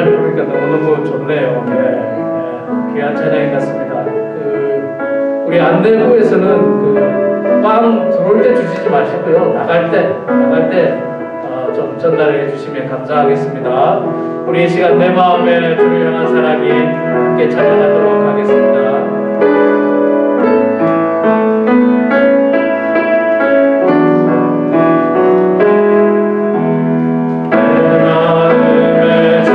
말 들으니까 너무너무 좋네요. 귀한 찬양이 같습니다. 우리 안내부에서는 빵 들어올 때 주시지 마시고요. 나갈 때 좀 전달해 주시면 감사하겠습니다. 우리 이 시간 내 마음에 주를 향한 사랑이 함께 찬양하도록 하겠습니다. 주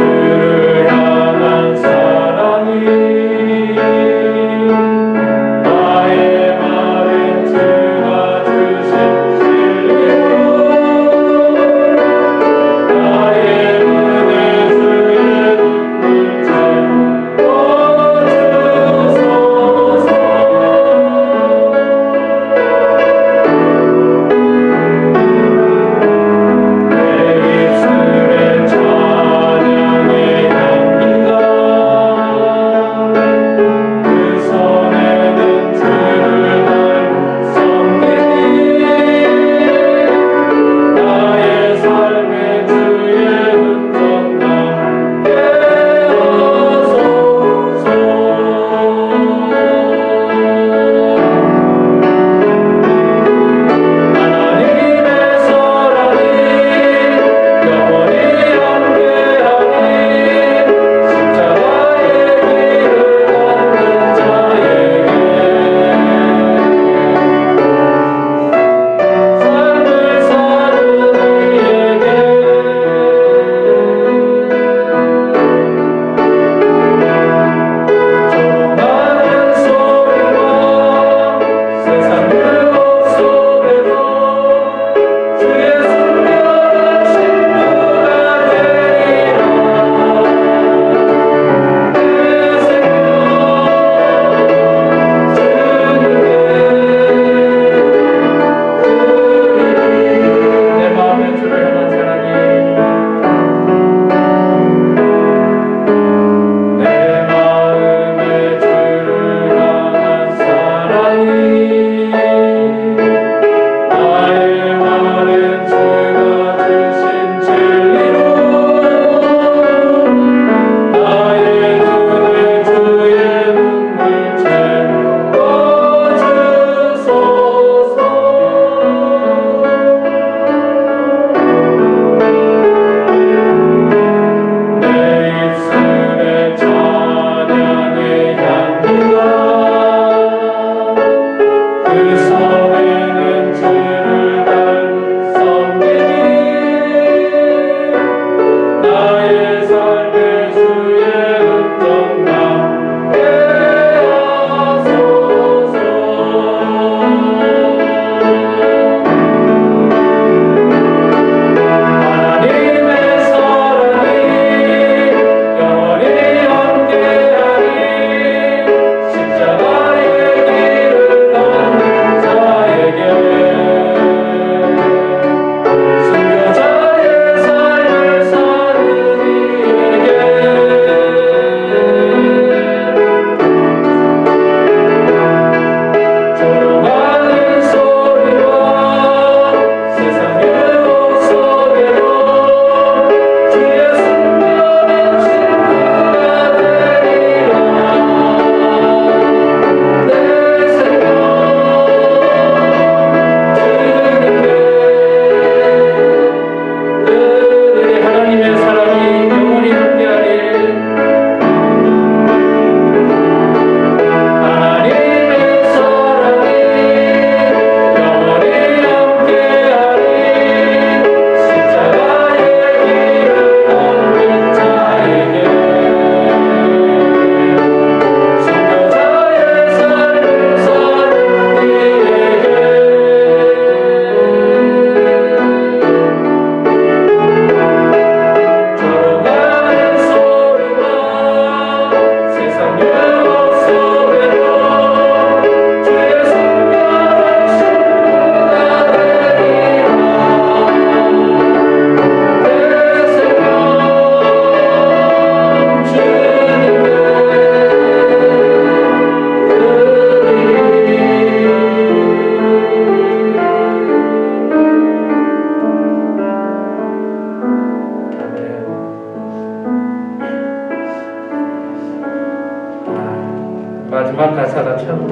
가사가 참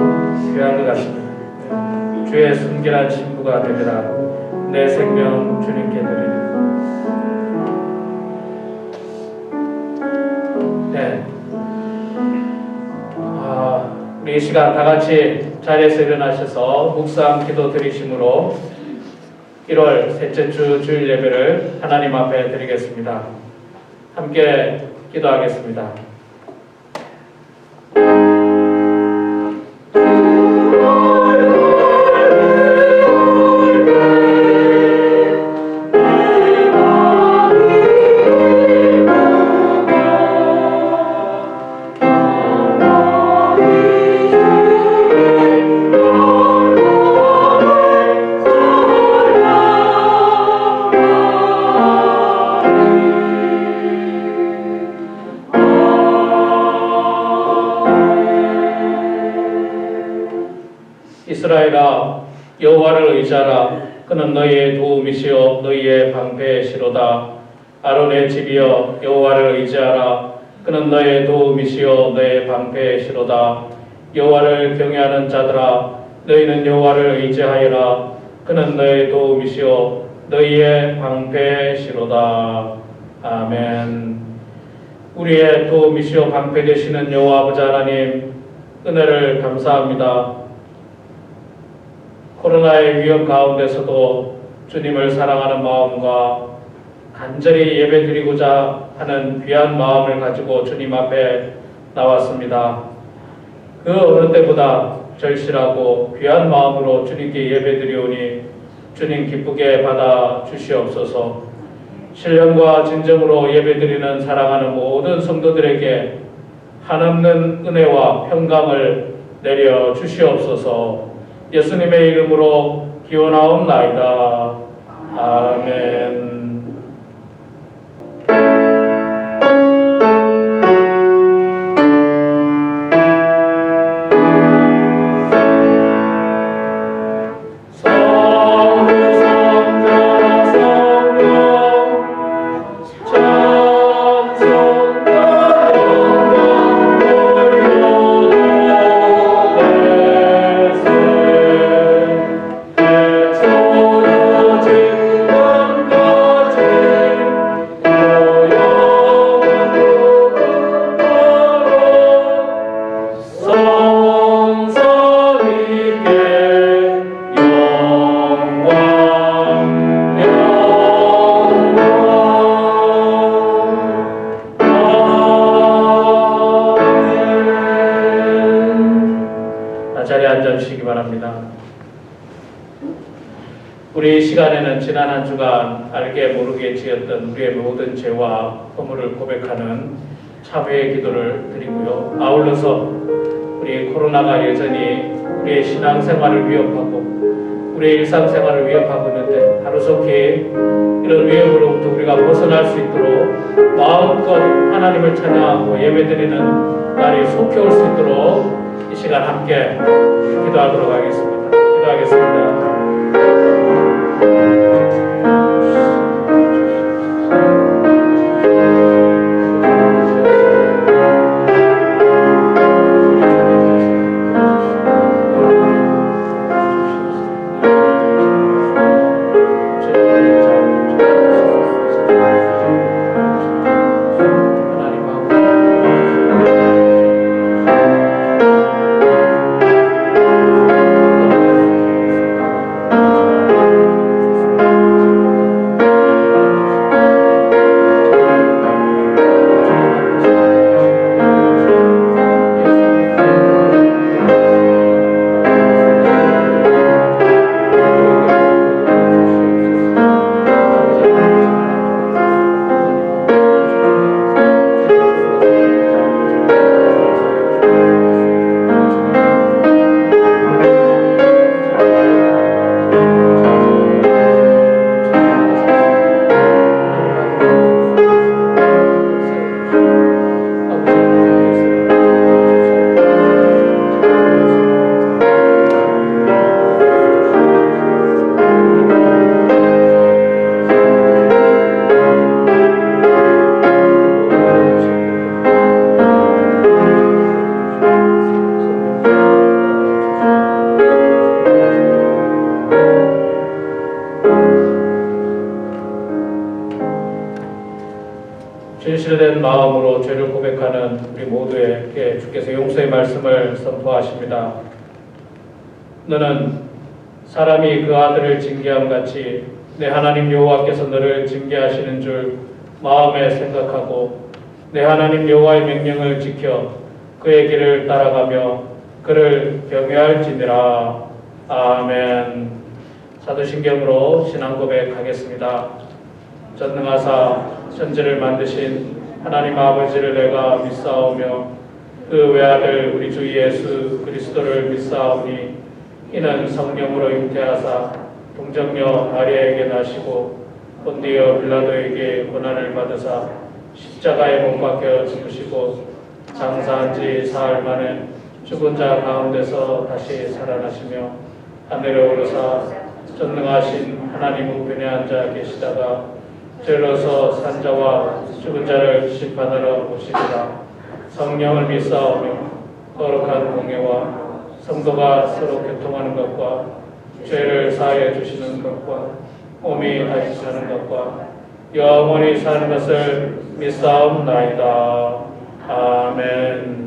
귀한 것 같습니다. 네. 주의 순결한 신부가 되리라. 내 생명 주님께 드리리. 네. 우리 이 시간 다 같이 자리에서 일어나셔서 묵상 기도 드리심으로 1월 셋째 주 주일 예배를 하나님 앞에 드리겠습니다. 함께 기도하겠습니다. 이스라엘아, 여호와를 의지하라. 그는 너희의 도움이시요 너희의 방패시로다. 아론의 집이여, 여호와를 의지하라. 그는 너희의 도움이시요 너희의 방패시로다. 여호와를 경외하는 자들아, 너희는 여호와를 의지하여라. 그는 너희의 도움이시요 너희의 방패시로다. 아멘. 우리의 도움이시요 방패 되시는 여호와 아버지 하나님, 은혜를 감사합니다. 코로나의 위험 가운데서도 주님을 사랑하는 마음과 간절히 예배드리고자 하는 귀한 마음을 가지고 주님 앞에 나왔습니다. 그 어느 때보다 절실하고 귀한 마음으로 주님께 예배드리오니 주님 기쁘게 받아 주시옵소서. 신령과 진정으로 예배드리는 사랑하는 모든 성도들에게 한없는 은혜와 평강을 내려 주시옵소서. 예수님의 이름으로 기원하옵나이다. 아멘. 자리에 앉아주시기 바랍니다. 우리 이 시간에는 지난 한 주간 알게 모르게 지었던 우리의 모든 죄와 허물을 고백하는 참회의 기도를 드리고요. 아울러서 우리 코로나가 여전히 우리의 신앙생활을 위협하고 우리의 일상생활을 위협하고 있는데 하루속히 이런 위협으로부터 우리가 벗어날 수 있도록 마음껏 하나님을 찬양하고 예배드리는 날이 속히 올 수 있도록 이 시간 함께 기도하도록 하겠습니다. 기도하겠습니다. 진실된 마음으로 죄를 고백하는 우리 모두에게 주께서 용서의 말씀을 선포하십니다. 너는 사람이 그 아들을 징계함 같이 내 하나님 여호와께서 너를 징계하시는 줄 마음에 생각하고 내 하나님 여호와의 명령을 지켜 그의 길을 따라가며 그를 경외할지니라. 아멘. 사도신경으로 신앙 고백하겠습니다. 전능하사 천지를 만드신 하나님 아버지를 내가 믿사오며 그 외아들 우리 주 예수 그리스도를 믿사오니 이는 성령으로 잉태하사 동정녀 마리아에게 나시고 본디오 빌라도에게 고난을 받으사 십자가에 못 박혀 죽으시고 장사한 지 사흘 만에 죽은 자 가운데서 다시 살아나시며 하늘에 오르사 전능하신 하나님 우편에 앉아 계시다가 죄로서 산 자와 죽은 자를 심판하러 오시리라. 성령을 믿사오며 거룩한 공예와 성도가 서로 교통하는 것과 죄를 사하여 주시는 것과 몸이 다시 사는 것과 영원히 사는 것을 믿사옵나이다. 아멘.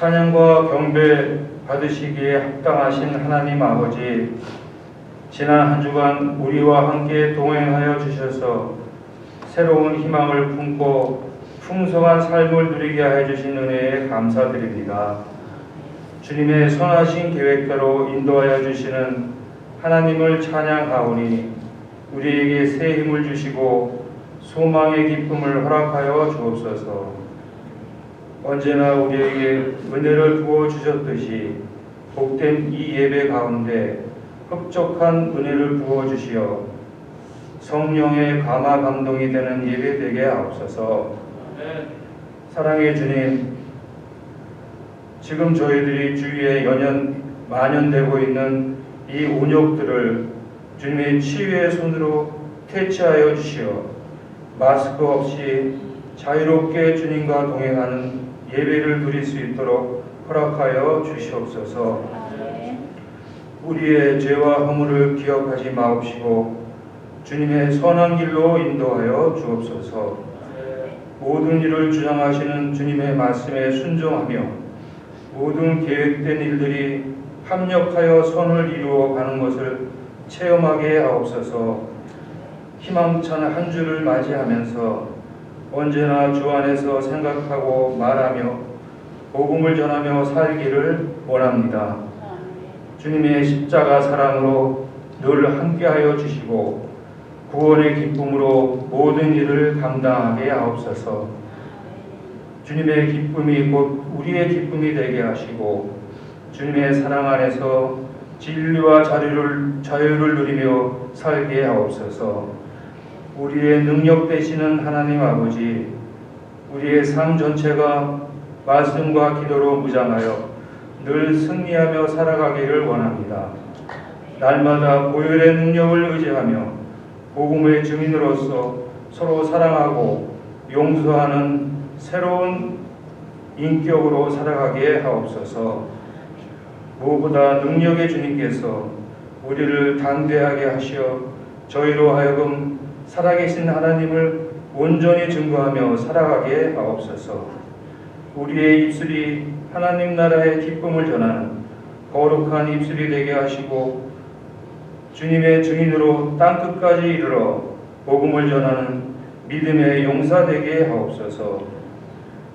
찬양과 경배 받으시기에 합당하신 하나님 아버지, 지난 한 주간 우리와 함께 동행하여 주셔서 새로운 희망을 품고 풍성한 삶을 누리게 해 주신 은혜에 감사드립니다. 주님의 선하신 계획대로 인도하여 주시는 하나님을 찬양하오니 우리에게 새 힘을 주시고 소망의 기쁨을 허락하여 주옵소서. 언제나 우리에게 은혜를 부어 주셨듯이 복된 이 예배 가운데 흡족한 은혜를 부어 주시어 성령의 감화 감동이 되는 예배 되게 하옵소서. 사랑의 주님, 지금 저희들이 주위에 만연되고 있는 이 온역들을 주님의 치유의 손으로 퇴치하여 주시어 마스크 없이 자유롭게 주님과 동행하는 예배를 누릴 수 있도록 허락하여 주시옵소서. 우리의 죄와 허물을 기억하지 마옵시고 주님의 선한 길로 인도하여 주옵소서. 모든 일을 주장하시는 주님의 말씀에 순종하며 모든 계획된 일들이 합력하여 선을 이루어 가는 것을 체험하게 하옵소서. 희망찬 한 주를 맞이하면서 언제나 주 안에서 생각하고 말하며 복음을 전하며 살기를 원합니다. 주님의 십자가 사랑으로 늘 함께하여 주시고 구원의 기쁨으로 모든 일을 감당하게 하옵소서. 주님의 기쁨이 곧 우리의 기쁨이 되게 하시고 주님의 사랑 안에서 진리와 자유를 누리며 살게 하옵소서. 우리의 능력 되시는 하나님 아버지, 우리의 삶 전체가 말씀과 기도로 무장하여 늘 승리하며 살아가기를 원합니다. 날마다 보혈의 능력을 의지하며 복음의 증인으로서 서로 사랑하고 용서하는 새로운 인격으로 살아가게 하옵소서. 무엇보다 능력의 주님께서 우리를 담대하게 하시어 저희로 하여금 살아계신 하나님을 온전히 증거하며 살아가게 하옵소서. 우리의 입술이 하나님 나라의 기쁨을 전하는 거룩한 입술이 되게 하시고 주님의 증인으로 땅끝까지 이르러 복음을 전하는 믿음의 용사 되게 하옵소서.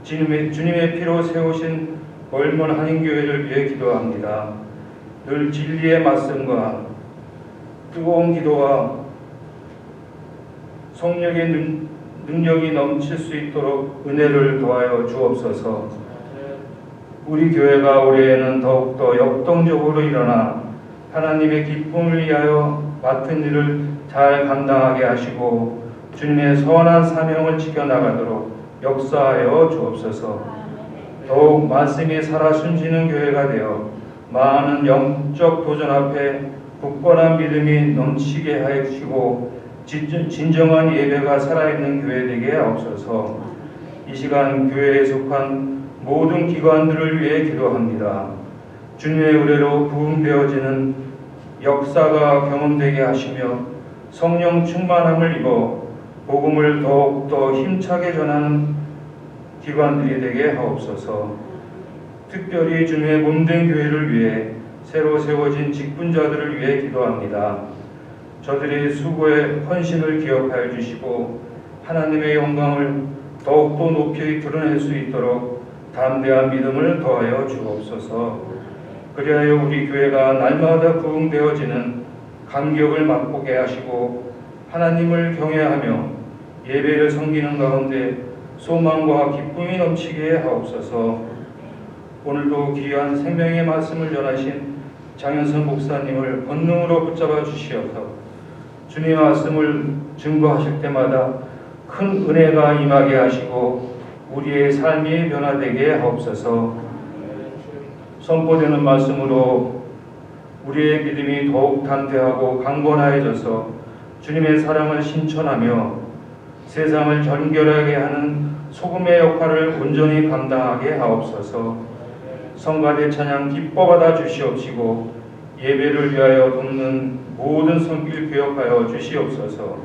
주님의 피로 세우신 멀먼 한인교회를 위해 기도합니다. 늘 진리의 말씀과 뜨거운 기도와 성령의 능력이 넘칠 수 있도록 은혜를 더하여 주옵소서. 우리 교회가 올해에는 더욱더 역동적으로 일어나 하나님의 기쁨을 위하여 맡은 일을 잘 감당하게 하시고 주님의 선한 사명을 지켜나가도록 역사하여 주옵소서. 더욱 말씀이 살아 숨쉬는 교회가 되어 많은 영적 도전 앞에 굳건한 믿음이 넘치게 하여 주시고 진정한 예배가 살아있는 교회 되게 하옵소서. 이 시간 교회에 속한 모든 기관들을 위해 기도합니다. 주님의 의뢰로 부흥되어지는 역사가 경험되게 하시며 성령 충만함을 입어 복음을 더욱더 힘차게 전하는 기관들이 되게 하옵소서. 특별히 주님의 몸된 교회를 위해 새로 세워진 직분자들을 위해 기도합니다. 저들의 수고의 헌신을 기억하여 주시고 하나님의 영광을 더욱더 높이 드러낼 수 있도록 담대한 믿음을 더하여 주옵소서. 그리하여 우리 교회가 날마다 부흥되어지는 감격을 맛보게 하시고 하나님을 경외하며 예배를 섬기는 가운데 소망과 기쁨이 넘치게 하옵소서. 오늘도 귀한 생명의 말씀을 전하신 장현선 목사님을 권능으로 붙잡아 주시옵소서. 주님의 말씀을 증거하실 때마다 큰 은혜가 임하게 하시고 우리의 삶이 변화되게 하옵소서. 선포되는 말씀으로 우리의 믿음이 더욱 담대하고 강건하여져서 주님의 사랑을 신천하며 세상을 정결하게 하는 소금의 역할을 온전히 감당하게 하옵소서. 성가대 찬양 기뻐 받아 주시옵시고 예배를 위하여 돕는 모든 손길 기억하여 주시옵소서.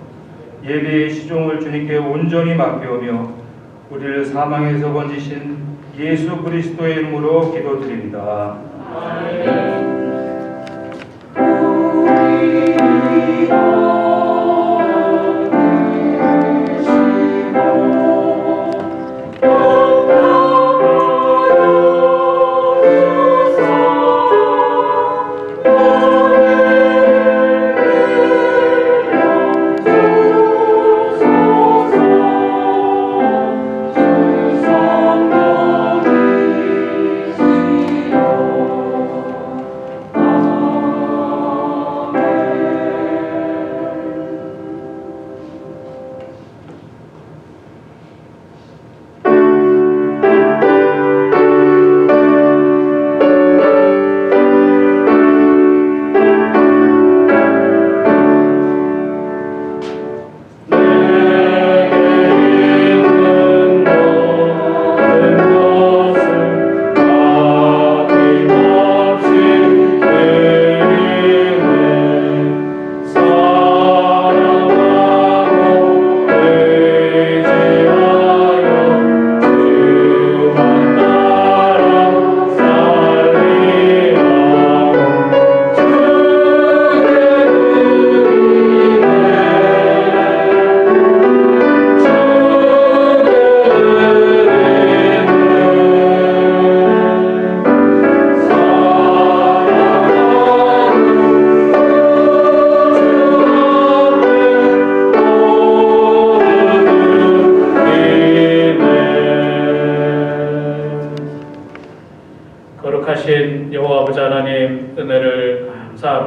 예배의 시종을 주님께 온전히 맡겨오며 우리를 사망에서 건지신 예수 그리스도의 이름으로 기도드립니다. 아멘.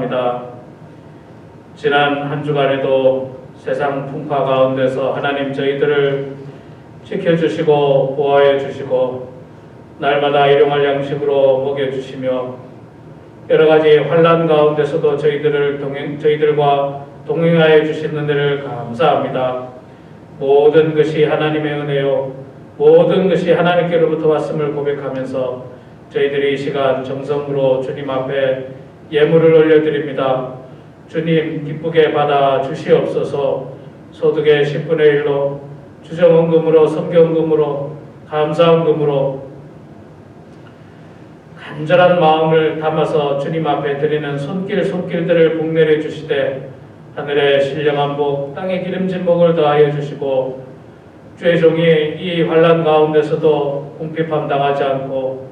감사합니다. 지난 한 주간에도 세상 풍파 가운데서 하나님 저희들을 지켜주시고 보호해 주시고 날마다 일용할 양식으로 먹여주시며 여러 가지 환난 가운데서도 저희들과 동행하여 주신 은혜를 감사합니다. 모든 것이 하나님의 은혜요 모든 것이 하나님께로부터 왔음을 고백하면서 저희들이 이 시간 정성으로 주님 앞에 예물을 올려드립니다. 주님 기쁘게 받아 주시옵소서. 소득의 10분의 1로 주정헌금으로 성경금으로 감사헌금으로 간절한 마음을 담아서 주님 앞에 드리는 손길들을 복내려 주시되 하늘의 신령한 복 땅의 기름진 복을 더하여 주시고 주의 종이 이 환난 가운데서도 궁핍함 당하지 않고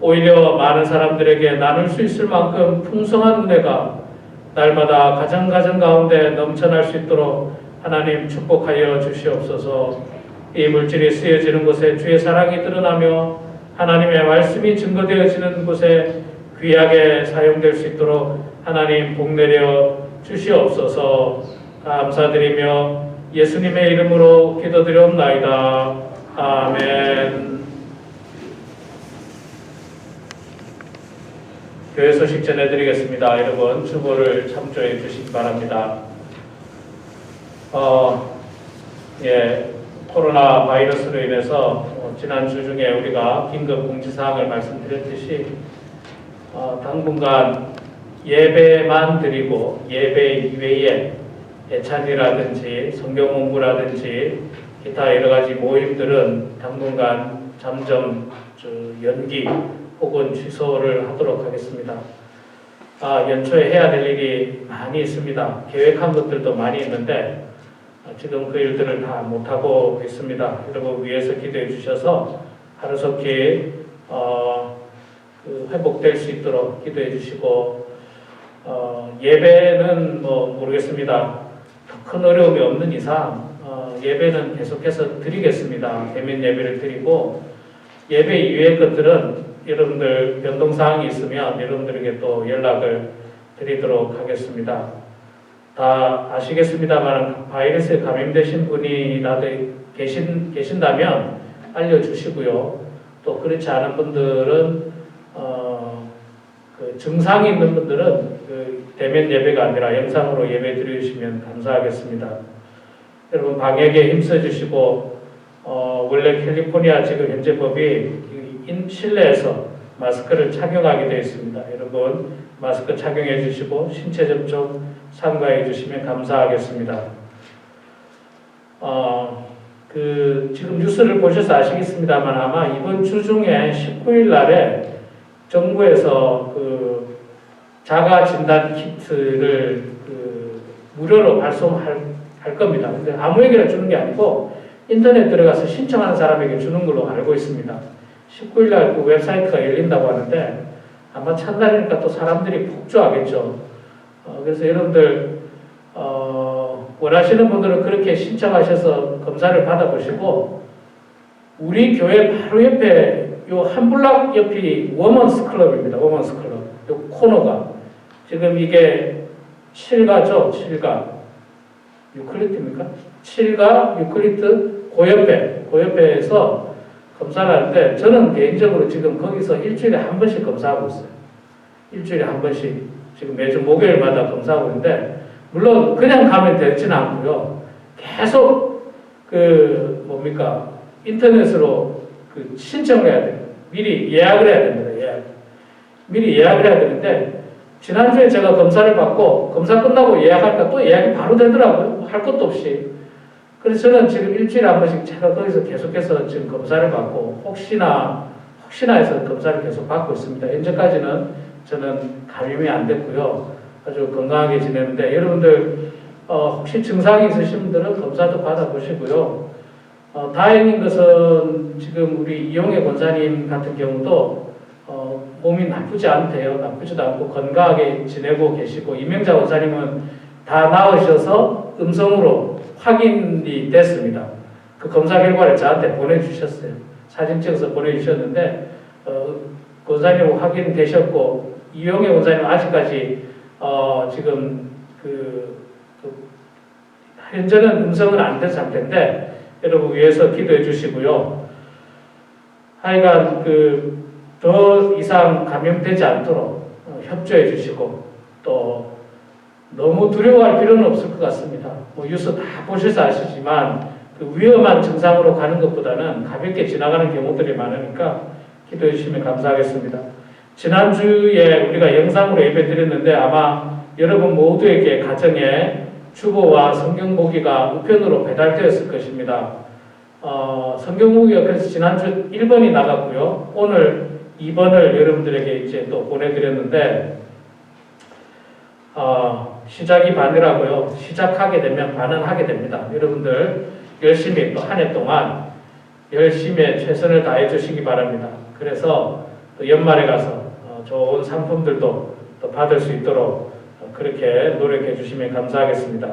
오히려 많은 사람들에게 나눌 수 있을 만큼 풍성한 은혜가 날마다 가정 가운데 넘쳐날 수 있도록 하나님 축복하여 주시옵소서. 이 물질이 쓰여지는 곳에 주의 사랑이 드러나며 하나님의 말씀이 증거되어지는 곳에 귀하게 사용될 수 있도록 하나님 복내려 주시옵소서. 감사드리며 예수님의 이름으로 기도드리옵나이다. 아멘. 교회 소식 전해드리겠습니다. 여러분 주보를 참조해 주시기 바랍니다. 코로나 바이러스로 인해서 지난주 중에 우리가 긴급 공지사항을 말씀드렸듯이 당분간 예배만 드리고 예배 이외에 예찬이라든지 성경 공부라든지 기타 여러 가지 모임들은 당분간 잠정 연기 혹은 취소를 하도록 하겠습니다. 연초에 해야 될 일이 많이 있습니다. 계획한 것들도 많이 있는데 지금 그 일들을 다 못하고 있습니다. 여러분 위해서 기도해 주셔서 하루속히 회복될 수 있도록 기도해 주시고 예배는 모르겠습니다. 더 큰 어려움이 없는 이상 예배는 계속해서 드리겠습니다. 대면 예배를 드리고 예배 이외의 것들은 여러분들 변동사항이 있으면 여러분들에게 또 연락을 드리도록 하겠습니다. 다 아시겠습니다만 바이러스에 감염되신 분이라도 계신다면 알려주시고요. 또 그렇지 않은 분들은 증상이 있는 분들은 대면 예배가 아니라 영상으로 예배 드리시면 감사하겠습니다. 여러분 방역에 힘써주시고 원래 캘리포니아 지금 현재 법이 실내에서 마스크를 착용하게 되어 있습니다. 여러분 마스크 착용해 주시고 신체 접촉 삼가해 주시면 감사하겠습니다. 지금 뉴스를 보셔서 아시겠습니다만 아마 이번 주 중에 19일 날에 정부에서 자가 진단 키트를 무료로 발송할 겁니다. 근데 아무에게나 주는 게 아니고 인터넷 들어가서 신청하는 사람에게 주는 걸로 알고 있습니다. 19일 날 그 웹사이트가 열린다고 하는데 아마 첫날이니까 또 사람들이 폭주하겠죠. 그래서 여러분들 원하시는 분들은 그렇게 신청하셔서 검사를 받아보시고 우리 교회 바로 옆에 요 한 블락 옆이 워먼스 클럽입니다. 워먼스 클럽. 요 코너가 지금 이게 7가죠. 7가 유클리트입니까? 7가 유클리트 고옆에서 검사를 하는데 저는 개인적으로 지금 거기서 일주일에 한 번씩 검사하고 있어요. 일주일에 한 번씩 지금 매주 목요일마다 검사하고 있는데 물론 그냥 가면 되지는 않고요. 계속 인터넷으로 신청을 해야 돼요. 미리 예약을 해야 됩니다. 미리 예약을 해야 되는데 지난주에 제가 검사를 받고 검사 끝나고 예약하니까 또 예약이 바로 되더라고요. 할 것도 없이. 그래서 저는 지금 일주일에 한 번씩 제가 거기서 계속해서 지금 검사를 받고 혹시나 해서 검사를 계속 받고 있습니다. 현재까지는 저는 감염이 안 됐고요. 아주 건강하게 지내는데 여러분들 혹시 증상이 있으신 분들은 검사도 받아보시고요. 다행인 것은 지금 우리 이용혜 권사님 같은 경우도 몸이 나쁘지 않대요. 나쁘지도 않고 건강하게 지내고 계시고 이명자 원사님은 다 나으셔서 음성으로 확인이 됐습니다. 그 검사 결과를 저한테 보내주셨어요. 사진 찍어서 보내주셨는데 원사님 확인되셨고 이용혜 원사님 아직까지 지금 현재는 음성은 안 된 상태인데 여러분 위해서 기도해 주시고요. 하여간 더 이상 감염되지 않도록 협조해 주시고 또 너무 두려워할 필요는 없을 것 같습니다. 뭐 뉴스 다 보셔서 아시지만 그 위험한 증상으로 가는 것보다는 가볍게 지나가는 경우들이 많으니까 기도해 주시면 감사하겠습니다. 지난주에 우리가 영상으로 예배 드렸는데 아마 여러분 모두에게 가정에 주보와 성경 보기가 우편으로 배달되었을 것입니다. 성경 보기가 그래서 지난주 1번이 나갔고요. 오늘 2번을 여러분들에게 이제 또 보내드렸는데 시작이 반이라고요. 시작하게 되면 반은 하게 됩니다. 여러분들 열심히 또 한 해 동안 열심히 최선을 다해 주시기 바랍니다. 그래서 또 연말에 가서 좋은 상품들도 또 받을 수 있도록 그렇게 노력해 주시면 감사하겠습니다.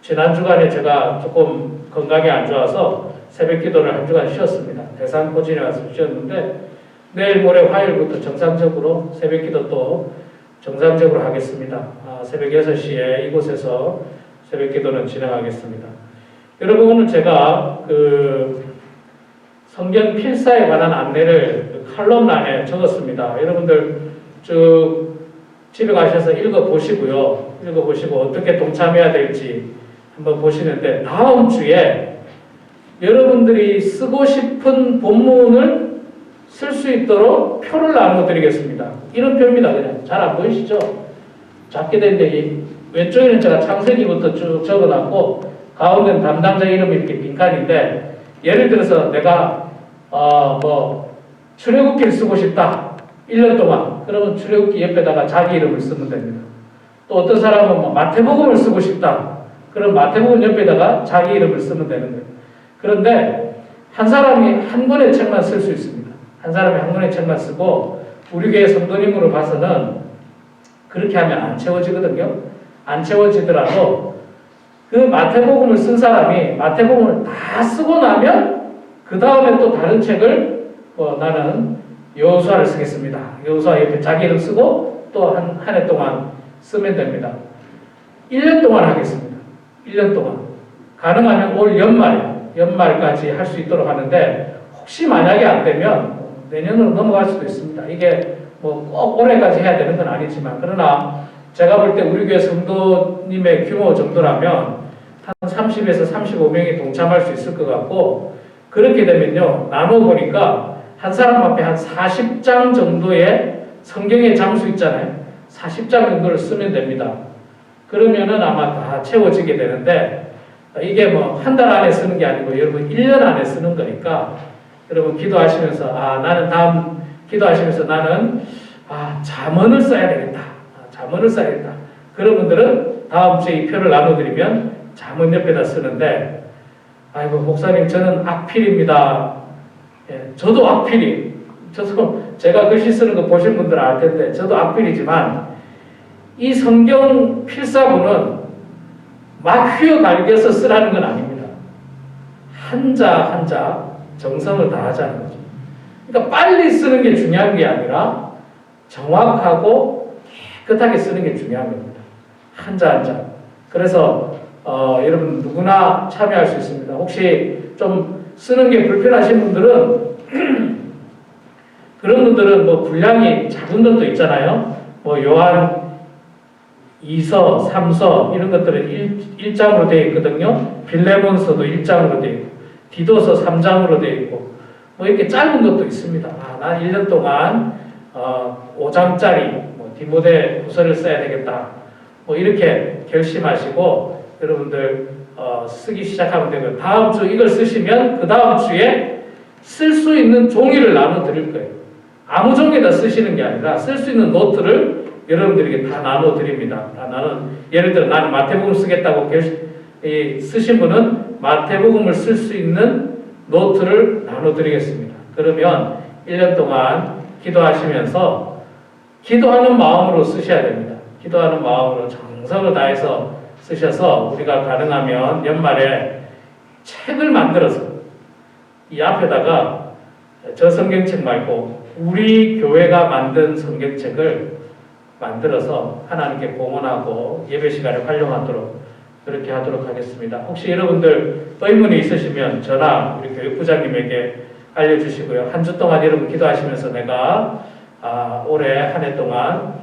지난 주간에 제가 조금 건강이 안 좋아서 새벽 기도를 한 주간 쉬었습니다. 대산포진에 와서 쉬었는데 내일 모레 화요일부터 정상적으로 새벽 기도 또 정상적으로 하겠습니다. 새벽 6시에 이곳에서 새벽 기도는 진행하겠습니다. 여러분 오늘 제가 성경 필사에 관한 안내를 칼럼란에 적었습니다. 여러분들 쭉 집에 가셔서 읽어보시고요. 읽어보시고 어떻게 동참해야 될지 한번 보시는데 다음 주에 여러분들이 쓰고 싶은 본문을 쓸 수 있도록 표를 나눠드리겠습니다. 이런 표입니다. 그냥 잘 안 보이시죠? 작게 된데 왼쪽에는 제가 창세기부터 쭉 적어놨고 가운데는 담당자 이름이 이렇게 빈칸인데 예를 들어서 내가 출애굽기를 쓰고 싶다. 1년 동안. 그러면 출애굽기 옆에다가 자기 이름을 쓰면 됩니다. 또 어떤 사람은 마태복음을 쓰고 싶다. 그럼 마태복음 옆에다가 자기 이름을 쓰면 되는 거예요. 그런데 한 사람이 한 권의 책만 쓸 수 있습니다. 한 사람이 한 권의 책만 쓰고 우리 교회 성도님으로 봐서는 그렇게 하면 안 채워지거든요. 안 채워지더라도 그 마태복음을 쓴 사람이 마태복음을 다 쓰고 나면 그 다음에 또 다른 책을 나는 여호수아를 쓰겠습니다. 여호수아 옆에 자기 이름 쓰고 또 한 해 동안 쓰면 됩니다. 1년 동안 하겠습니다. 1년 동안. 가능하면 올 연말까지 할 수 있도록 하는데 혹시 만약에 안 되면 내년으로 넘어갈 수도 있습니다. 이게 꼭 올해까지 해야 되는 건 아니지만 그러나 제가 볼 때 우리 교회 성도님의 규모 정도라면 한 30에서 35명이 동참할 수 있을 것 같고 그렇게 되면요. 나눠보니까 한 사람 앞에 한 40장 정도의 성경의 장수 있잖아요. 40장 정도를 쓰면 됩니다. 그러면은 아마 다 채워지게 되는데 이게 한 달 안에 쓰는 게 아니고 여러분 1년 안에 쓰는 거니까 여러분 기도하시면서 기도하시면서 나는 잠언을 써야 되겠다. 잠언을 써야겠다. 그런 분들은 다음 주에 이 표를 나눠드리면 잠언 옆에다 쓰는데 아이고 목사님 저는 악필입니다. 예, 저도 악필이. 저도 제가 글씨 쓰는 거 보신 분들은 알 텐데 저도 악필이지만 이 성경 필사본은 막 휘어갈겨서 쓰라는 건 아닙니다. 한자 한자 정성을 다하자는 거죠. 그러니까 빨리 쓰는 게 중요한 게 아니라 정확하고 깨끗하게 쓰는 게 중요한 겁니다. 한자 한자. 그래서 여러분 누구나 참여할 수 있습니다. 혹시 좀 쓰는 게 불편하신 분들은 그런 분들은 분량이 작은 것도 있잖아요. 요한 2서, 3서 이런 것들은 1장으로 되어 있거든요. 빌레몬서도 1장으로 되어 있고 디도서 3장으로 되어 있고 이렇게 짧은 것도 있습니다. 난 1년 동안 5장짜리 디모데 후서를 써야 되겠다. 이렇게 결심하시고 여러분들 쓰기 시작하면 되고요. 다음 주 이걸 쓰시면 그 다음 주에 쓸 수 있는 종이를 나눠 드릴 거예요. 아무 종이에다 쓰시는 게 아니라 쓸 수 있는 노트를 여러분들에게 다 나눠 드립니다. 예를 들어 나는 마태복음 쓰겠다고 쓰신 분은 마태복음을 쓸 수 있는 노트를 나눠 드리겠습니다. 그러면 1년 동안 기도하시면서 기도하는 마음으로 쓰셔야 됩니다. 기도하는 마음으로 정성을 다해서 쓰셔서 우리가 가능하면 연말에 책을 만들어서 이 앞에다가 저 성경책 말고 우리 교회가 만든 성경책을 만들어서 하나님께 공헌하고 예배 시간을 활용하도록 그렇게 하도록 하겠습니다. 혹시 여러분들 의문이 있으시면 전화 우리 교육부장님에게 알려주시고요. 한 주 동안 여러분 기도하시면서 내가 올해 한 해 동안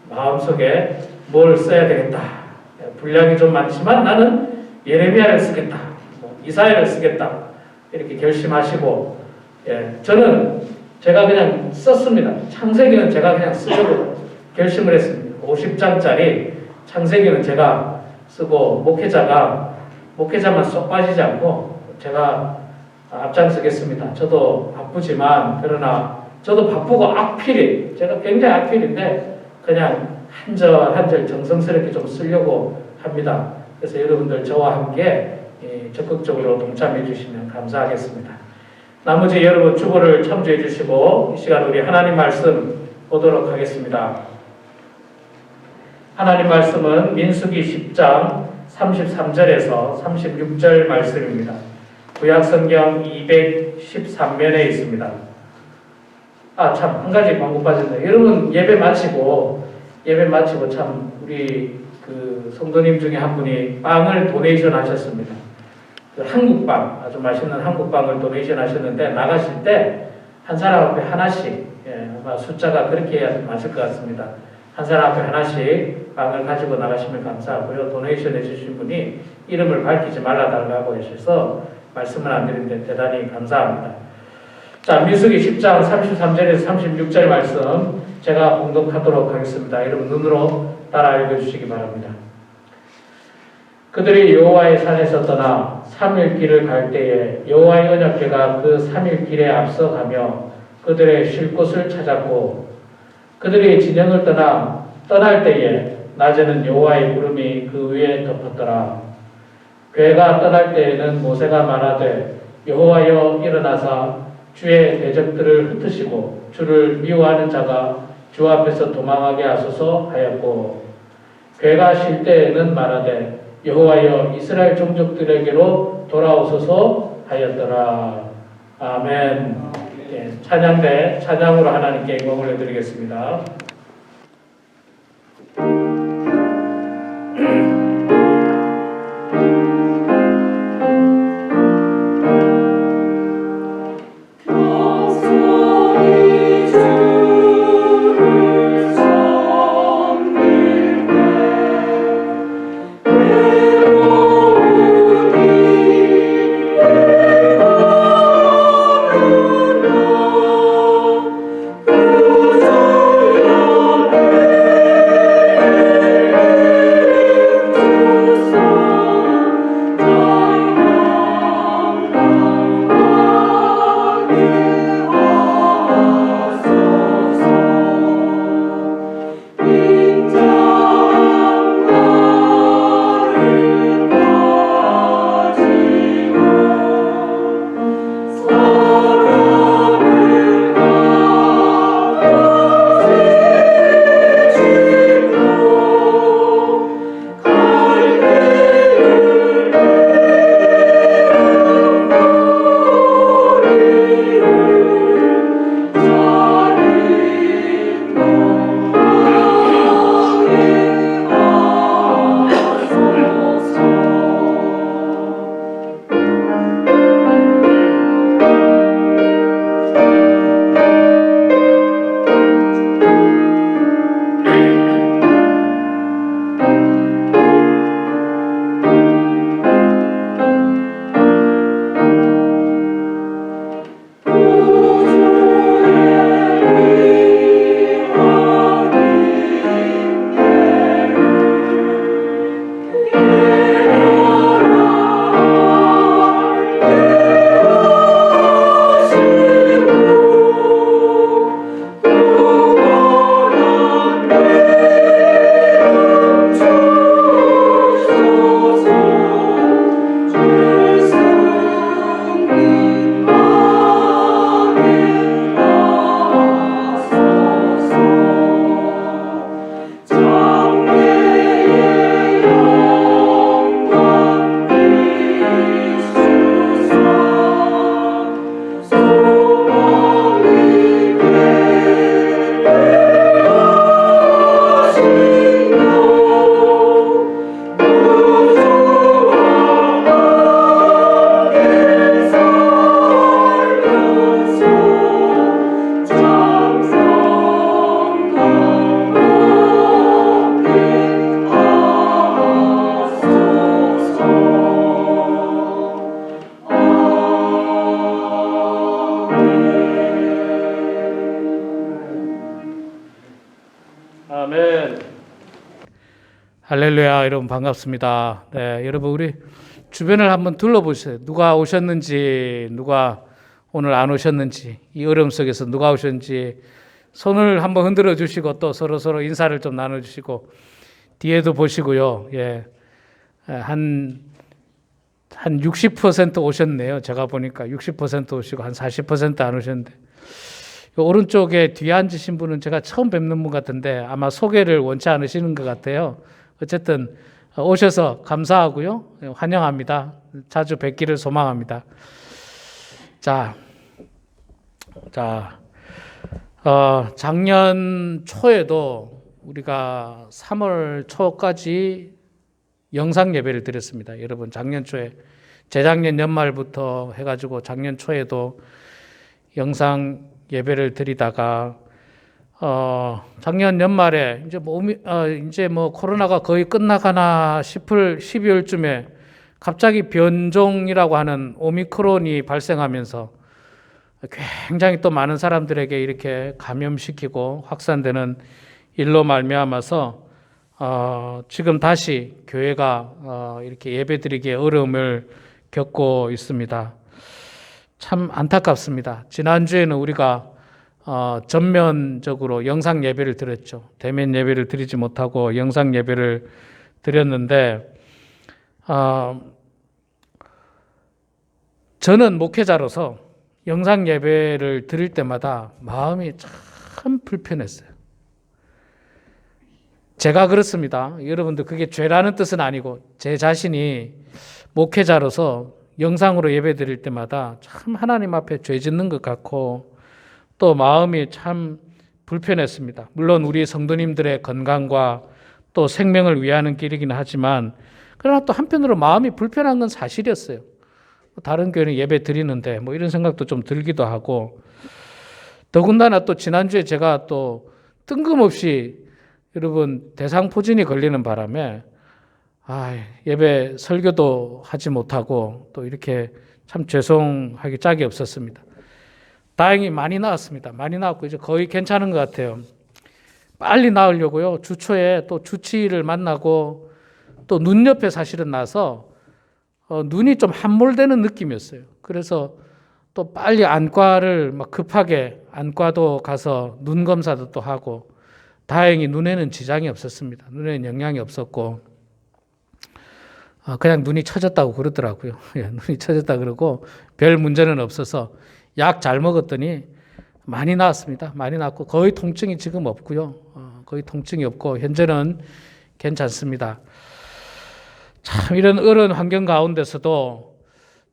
마음속에 뭘 써야 되겠다. 분량이 좀 많지만 나는 예레미야를 쓰겠다. 이사야를 쓰겠다. 이렇게 결심하시고, 저는 제가 그냥 썼습니다. 창세기는 제가 그냥 쓰려고 결심을 했습니다. 50장짜리 창세기는 제가 쓰고, 목회자만 쏙 빠지지 않고 제가 앞장서겠습니다. 저도 바쁘지만, 그러나 저도 바쁘고 악필이, 제가 굉장히 악필인데 그냥 한 절 한 절 정성스럽게 좀 쓰려고 합니다. 그래서 여러분들 저와 함께 적극적으로 동참해 주시면 감사하겠습니다. 나머지 여러분 주보를 참조해 주시고 이 시간 우리 하나님 말씀 보도록 하겠습니다. 하나님 말씀은 민수기 10장 33절에서 36절 말씀입니다. 구약성경 213면에 있습니다. 참, 한 가지 광고 빠졌네요. 여러분 예배 마치고 참 우리 그 성도님 중에 한 분이 빵을 도네이션 하셨습니다. 그 한국빵, 아주 맛있는 한국빵을 도네이션 하셨는데 나가실 때 한 사람 앞에 하나씩, 아마 숫자가 그렇게 해야 맞을 것 같습니다. 한 사람 앞에 하나씩 빵을 가지고 나가시면 감사하고요. 도네이션 해주신 분이 이름을 밝히지 말아달라고 하셔서 말씀을 안 드리는데 대단히 감사합니다. 자, 민수기 10장 33절에서 36절 말씀 제가 봉독하도록 하겠습니다. 여러분 눈으로 따라 읽어주시기 바랍니다. 그들이 여호와의 산에서 떠나 3일 길을 갈 때에 여호와의 언약궤가 그 3일 길에 앞서가며 그들의 쉴 곳을 찾았고 그들이 진영을 떠날 때에 낮에는 여호와의 구름이 그 위에 덮었더라. 궤가 떠날 때에는 모세가 말하되 여호와여 일어나사 주의 대적들을 흩으시고 주를 미워하는 자가 주 앞에서 도망하게 하소서 하였고 궤가 쉴 때에는 말하되 여호와여 이스라엘 종족들에게로 돌아오소서 하였더라. 아멘. 찬양대 찬양으로 하나님께 영광을 해드리겠습니다. 아멘. 할렐루야. 여러분 반갑습니다. 네, 여러분 우리 주변을 한번 둘러보세요. 누가 오셨는지, 누가 오늘 안 오셨는지, 이 어려움 속에서 누가 오셨는지 손을 한번 흔들어 주시고 또 서로 인사를 좀 나눠 주시고 뒤에도 보시고요. 예. 한 60% 오셨네요. 제가 보니까 60% 오시고 한 40%안 오셨는데 오른쪽에 뒤에 앉으신 분은 제가 처음 뵙는 분 같은데 아마 소개를 원치 않으시는 것 같아요. 어쨌든 오셔서 감사하고요. 환영합니다. 자주 뵙기를 소망합니다. 자, 작년 초에도 우리가 3월 초까지 영상 예배를 드렸습니다. 여러분 작년 초에 재작년 연말부터 해가지고 작년 초에도 영상 예배를 드리다가 작년 연말에 이제 뭐 코로나가 거의 끝나가나 싶을 12월쯤에 갑자기 변종이라고 하는 오미크론이 발생하면서 굉장히 또 많은 사람들에게 이렇게 감염시키고 확산되는 일로 말미암아서 지금 다시 교회가 이렇게 예배드리기에 어려움을 겪고 있습니다. 참 안타깝습니다. 지난주에는 우리가 전면적으로 영상 예배를 드렸죠. 대면 예배를 드리지 못하고 영상 예배를 드렸는데 저는 목회자로서 영상 예배를 드릴 때마다 마음이 참 불편했어요. 제가 그렇습니다. 여러분들 그게 죄라는 뜻은 아니고 제 자신이 목회자로서 영상으로 예배 드릴 때마다 참 하나님 앞에 죄 짓는 것 같고 또 마음이 참 불편했습니다. 물론 우리 성도님들의 건강과 또 생명을 위하는 길이긴 하지만 그러나 또 한편으로 마음이 불편한 건 사실이었어요. 다른 교회는 예배 드리는데 뭐 이런 생각도 좀 들기도 하고 더군다나 또 지난주에 제가 또 뜬금없이 여러분 대상포진이 걸리는 바람에 예배 설교도 하지 못하고 또 이렇게 참 죄송하기 짝이 없었습니다. 다행히 많이 나았습니다. 많이 나았고 이제 거의 괜찮은 것 같아요. 빨리 나으려고요. 주초에 또 주치의를 만나고 또 눈 옆에 사실은 나서 눈이 좀 함몰되는 느낌이었어요. 그래서 또 빨리 안과를 막 급하게 안과도 가서 눈 검사도 또 하고 다행히 눈에는 지장이 없었습니다. 눈에는 영향이 없었고 그냥 눈이 처졌다고 그러더라고요. 눈이 처졌다 그러고 별 문제는 없어서 약 잘 먹었더니 많이 나았습니다. 많이 나았고 거의 통증이 지금 없고요. 거의 통증이 없고 현재는 괜찮습니다. 참 이런 어려운 환경 가운데서도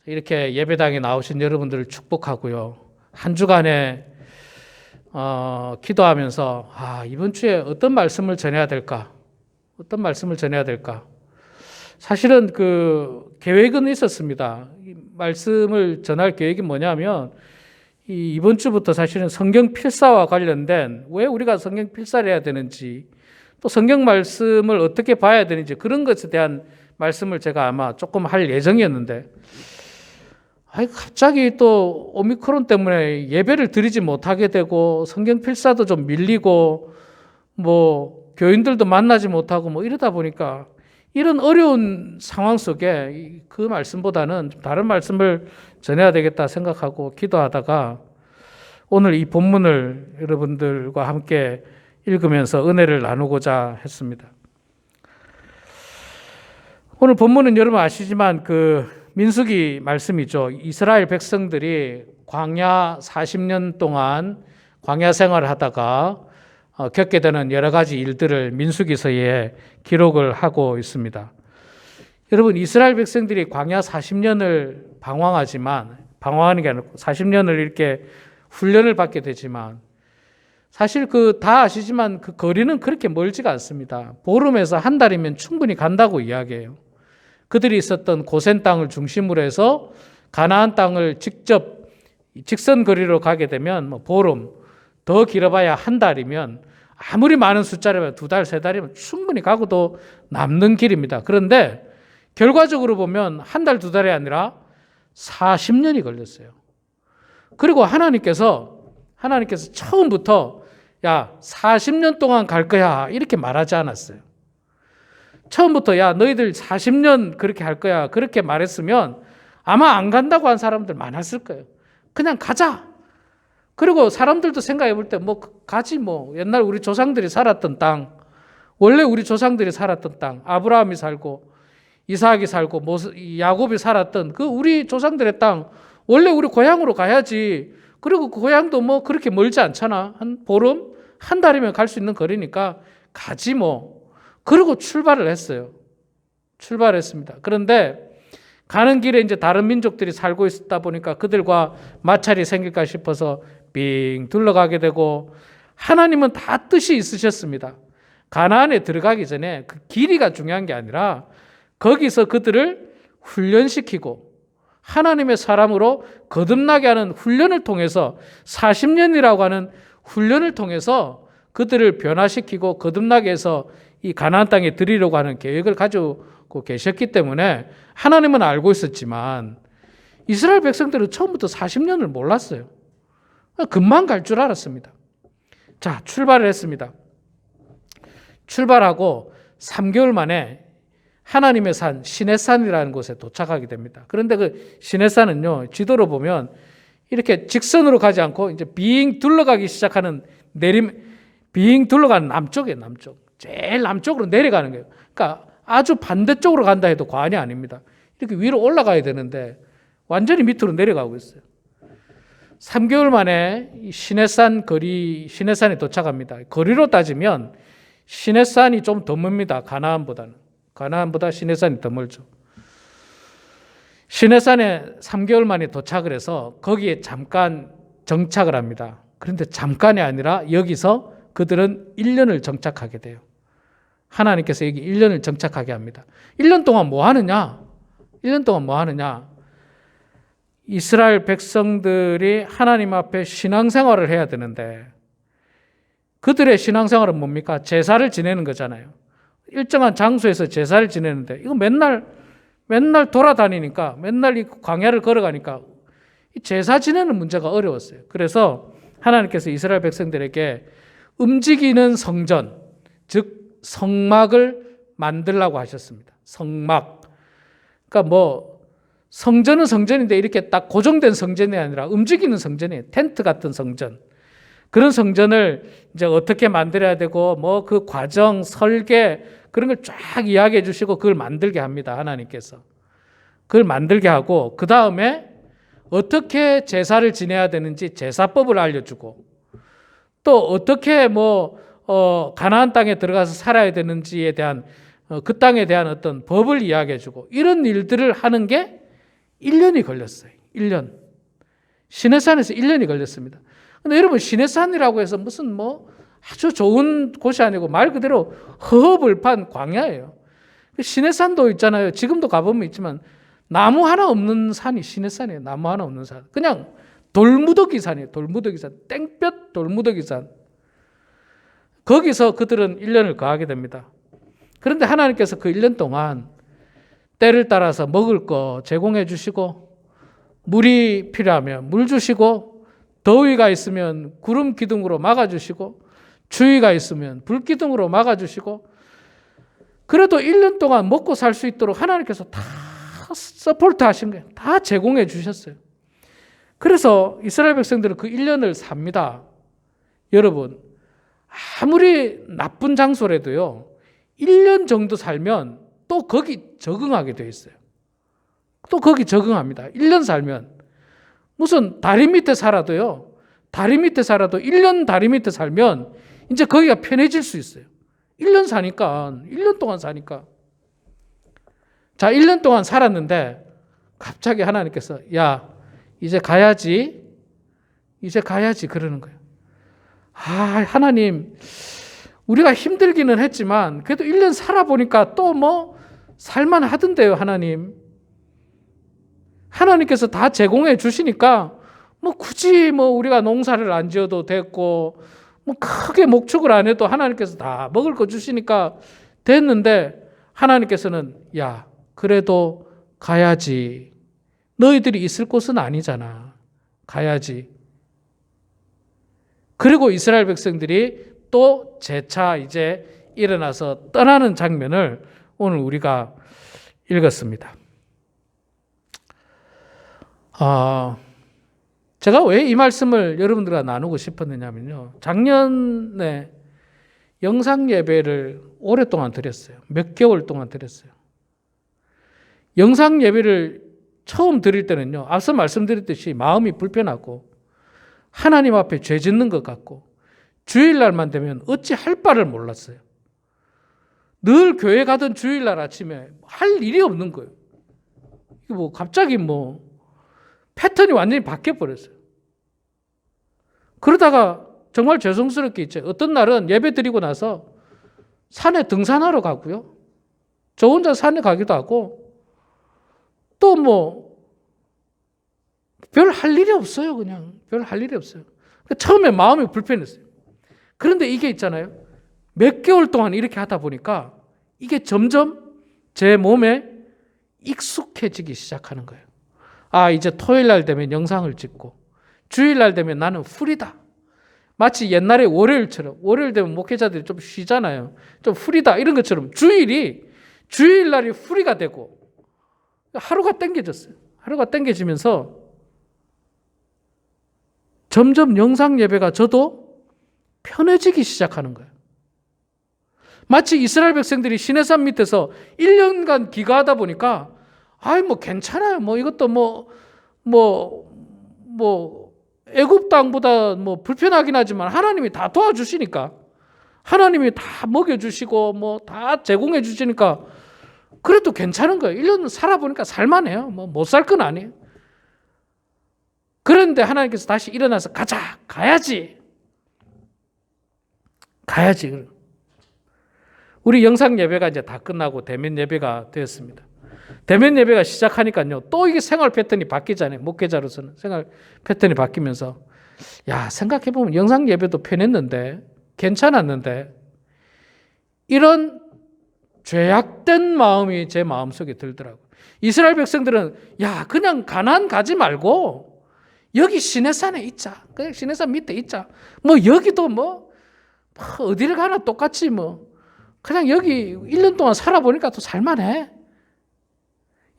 이렇게 예배당에 나오신 여러분들을 축복하고요. 한 주간에 기도하면서 이번 주에 어떤 말씀을 전해야 될까? 어떤 말씀을 전해야 될까? 사실은 그 계획은 있었습니다. 이 말씀을 전할 계획이 뭐냐면 이번 주부터 사실은 성경 필사와 관련된 왜 우리가 성경 필사를 해야 되는지 또 성경 말씀을 어떻게 봐야 되는지 그런 것에 대한 말씀을 제가 아마 조금 할 예정이었는데 갑자기 또 오미크론 때문에 예배를 드리지 못하게 되고 성경 필사도 좀 밀리고 뭐 교인들도 만나지 못하고 뭐 이러다 보니까 이런 어려운 상황 속에 그 말씀보다는 좀 다른 말씀을 전해야 되겠다 생각하고 기도하다가 오늘 이 본문을 여러분들과 함께 읽으면서 은혜를 나누고자 했습니다. 오늘 본문은 여러분 아시지만 그 민수기 말씀이죠. 이스라엘 백성들이 광야 40년 동안 광야 생활을 하다가 겪게 되는 여러 가지 일들을 민수기서에 기록을 하고 있습니다. 여러분 이스라엘 백성들이 광야 40년을 방황하는 게 아니고 40년을 이렇게 훈련을 받게 되지만 사실 다 아시지만 그 거리는 그렇게 멀지가 않습니다. 보름에서 한 달이면 충분히 간다고 이야기해요. 그들이 있었던 고센 땅을 중심으로 해서 가나안 땅을 직접 직선 거리로 가게 되면 보름, 더 길어봐야 한 달이면 아무리 많은 숫자라면 2달, 3달이면 충분히 가고도 남는 길입니다. 그런데 결과적으로 보면 한 달, 두 달이 아니라 40년이 걸렸어요. 그리고 하나님께서 처음부터 야, 40년 동안 갈 거야 이렇게 말하지 않았어요. 처음부터 야, 너희들 40년 그렇게 할 거야 그렇게 말했으면 아마 안 간다고 한 사람들 많았을 거예요. 그냥 가자. 그리고 사람들도 생각해 볼 때 뭐 가지 뭐. 옛날 우리 조상들이 살았던 땅, 원래 우리 조상들이 살았던 땅, 아브라함이 살고 이삭이 살고 야곱이 살았던 그 우리 조상들의 땅, 원래 우리 고향으로 가야지. 그리고 그 고향도 뭐 그렇게 멀지 않잖아. 한 보름, 한 달이면 갈 수 있는 거리니까 가지 뭐. 그리고 출발을 했어요. 출발했습니다. 그런데 가는 길에 이제 다른 민족들이 살고 있다 보니까 그들과 마찰이 생길까 싶어서 빙 둘러가게 되고, 하나님은 다 뜻이 있으셨습니다. 가나안에 들어가기 전에 그 길이가 중요한 게 아니라 거기서 그들을 훈련시키고 하나님의 사람으로 거듭나게 하는 훈련을 통해서 40년이라고 하는 훈련을 통해서 그들을 변화시키고 거듭나게 해서 이 가나안 땅에 들이려고 하는 계획을 가지고 계셨기 때문에 하나님은 알고 있었지만 이스라엘 백성들은 처음부터 40년을 몰랐어요. 금방 갈 줄 알았습니다. 자, 출발을 했습니다. 출발하고 3개월 만에 하나님의 산 시내산이라는 곳에 도착하게 됩니다. 그런데 그 시내산은요, 지도로 보면 이렇게 직선으로 가지 않고 이제 빙 둘러가기 시작하는 빙 둘러가는 남쪽이에요. 남쪽. 제일 남쪽으로 내려가는 거예요. 그러니까 아주 반대쪽으로 간다 해도 과언이 아닙니다. 이렇게 위로 올라가야 되는데 완전히 밑으로 내려가고 있어요. 3개월 만에 시내산에 도착합니다. 거리로 따지면 시내산이 좀 더 멉니다. 가나안보다 시내산이 더 멀죠. 시내산에 3개월 만에 도착을 해서 거기에 잠깐 정착을 합니다. 그런데 잠깐이 아니라 여기서 그들은 1년을 정착하게 돼요. 하나님께서 여기 1년을 정착하게 합니다. 1년 동안 뭐 하느냐? 1년 동안 뭐 하느냐? 이스라엘 백성들이 하나님 앞에 신앙생활을 해야 되는데 그들의 신앙생활은 뭡니까? 제사를 지내는 거잖아요. 일정한 장소에서 제사를 지내는데 이거 맨날 돌아다니니까, 맨날 이 광야를 걸어가니까 이 제사 지내는 문제가 어려웠어요. 그래서 하나님께서 이스라엘 백성들에게 움직이는 성전, 즉 성막을 만들라고 하셨습니다. 성막. 그러니까 뭐 성전은 성전인데 이렇게 딱 고정된 성전이 아니라 움직이는 성전이에요. 텐트 같은 성전. 그런 성전을 이제 어떻게 만들어야 되고 뭐 그 과정, 설계 그런 걸 쫙 이야기해 주시고 그걸 만들게 합니다. 하나님께서. 그걸 만들게 하고 그 다음에 어떻게 제사를 지내야 되는지 제사법을 알려주고 또 어떻게 가나안 땅에 들어가서 살아야 되는지에 대한 그 땅에 대한 어떤 법을 이야기해주고 이런 일들을 하는 게 1년이 걸렸어요. 1년. 시내산에서 1년이 걸렸습니다. 근데 여러분 시내산이라고 해서 무슨 아주 좋은 곳이 아니고 말 그대로 허허벌판 광야예요. 시내산도 있잖아요. 지금도 가보면 있지만 나무 하나 없는 산이 시내산이에요. 나무 하나 없는 산. 그냥 돌무더기 산이에요. 돌무더기 산. 땡볕 돌무더기 산. 거기서 그들은 1년을 거하게 됩니다. 그런데 하나님께서 그 1년 동안 때를 따라서 먹을 거 제공해 주시고 물이 필요하면 물 주시고 더위가 있으면 구름 기둥으로 막아주시고 추위가 있으면 불 기둥으로 막아주시고 그래도 1년 동안 먹고 살 수 있도록 하나님께서 다 서포트 하신 거예요. 다 제공해 주셨어요. 그래서 이스라엘 백성들은 그 1년을 삽니다. 여러분 아무리 나쁜 장소라도요 1년 정도 살면 또 거기 적응하게 돼 있어요. 또 거기 적응합니다. 1년 살면 무슨 다리 밑에 살아도요 1년 다리 밑에 살면 이제 거기가 편해질 수 있어요. 1년 동안 사니까 자 1년 동안 살았는데 갑자기 하나님께서 야 이제 가야지 그러는 거예요. 하나님 우리가 힘들기는 했지만 그래도 1년 살아보니까 또 살만 하던데요. 하나님께서 다 제공해 주시니까 굳이 우리가 농사를 안 지어도 됐고 크게 목축을 안 해도 하나님께서 다 먹을 거 주시니까 됐는데 하나님께서는 야 그래도 가야지. 너희들이 있을 곳은 아니잖아. 가야지. 그리고 이스라엘 백성들이 또 재차 이제 일어나서 떠나는 장면을 오늘 우리가 읽었습니다. 제가 왜 이 말씀을 여러분들과 나누고 싶었느냐면요. 작년에 영상 예배를 오랫동안 드렸어요. 몇 개월 동안 드렸어요. 영상 예배를 처음 드릴 때는요. 앞서 말씀드렸듯이 마음이 불편하고 하나님 앞에 죄 짓는 것 같고 주일날만 되면 어찌 할 바를 몰랐어요. 늘 교회 가던 주일날 아침에 할 일이 없는 거예요. 이게 뭐 갑자기 뭐 패턴이 완전히 바뀌어 버렸어요. 그러다가 정말 죄송스럽게 있죠. 어떤 날은 예배 드리고 나서 산에 등산하러 가고요. 저 혼자 산에 가기도 하고 또 뭐 별 할 일이 없어요. 그냥 별 할 일이 없어요. 처음에 마음이 불편했어요. 그런데 이게 있잖아요. 몇 개월 동안 이렇게 하다 보니까 이게 점점 제 몸에 익숙해지기 시작하는 거예요. 이제 토요일 날 되면 영상을 찍고 주일 날 되면 나는 풀이다. 마치 옛날에 월요일 되면 목회자들이 좀 쉬잖아요. 좀 풀이다 이런 것처럼 주일날이 풀이가 되고 하루가 땡겨졌어요. 하루가 땡겨지면서 점점 영상 예배가 저도 편해지기 시작하는 거예요. 마치 이스라엘 백성들이 시내산 밑에서 1년간 기가하다 보니까 뭐 괜찮아요. 뭐 이것도 애굽 땅보다 뭐 불편하긴 하지만 하나님이 다 도와주시니까 하나님이 다 먹여주시고 뭐 다 제공해 주시니까 그래도 괜찮은 거예요. 1년 살아보니까 살만해요. 뭐 못 살 건 아니에요. 그런데 하나님께서 다시 일어나서 가야지. 우리 영상 예배가 이제 다 끝나고 대면 예배가 되었습니다. 대면 예배가 시작하니까요. 또 이게 생활 패턴이 바뀌잖아요. 목회자로서는 생활 패턴이 바뀌면서 생각해보면 영상 예배도 편했는데 괜찮았는데 이런 죄악된 마음이 제 마음속에 들더라고요. 이스라엘 백성들은 그냥 가나안 가지 말고 여기 시내산에 있자. 그냥 시내산 밑에 있자. 뭐 여기도 어디를 가나 똑같이 그냥 여기 1년 동안 살아보니까 또 살만해.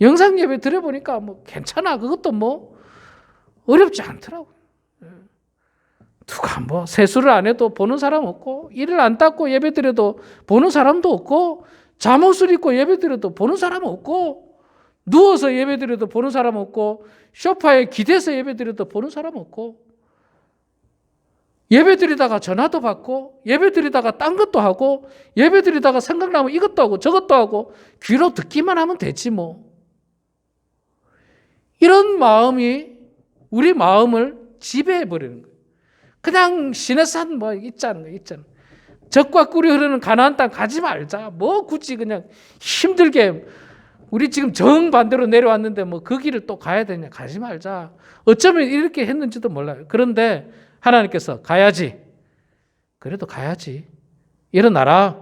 영상 예배 들어보니까 괜찮아. 그것도 어렵지 않더라고. 누가 세수를 안 해도 보는 사람 없고, 이를 안 닦고 예배 드려도 보는 사람도 없고, 잠옷을 입고 예배 드려도 보는 사람 없고, 누워서 예배 드려도 보는 사람 없고, 소파에 기대서 예배 드려도 보는 사람 없고, 예배 드리다가 전화도 받고, 예배 드리다가 딴 것도 하고, 예배 드리다가 생각나면 이것도 하고 저것도 하고, 귀로 듣기만 하면 되지 뭐. 이런 마음이 우리 마음을 지배해버리는 거예요. 그냥 시내산 있잖아. 적과 꿀이 흐르는 가나안 땅 가지 말자. 굳이 그냥 힘들게 우리 지금 정반대로 내려왔는데 그 길을 또 가야 되냐. 가지 말자. 어쩌면 이렇게 했는지도 몰라요. 그런데 하나님께서 가야지. 그래도 가야지. 일어나라.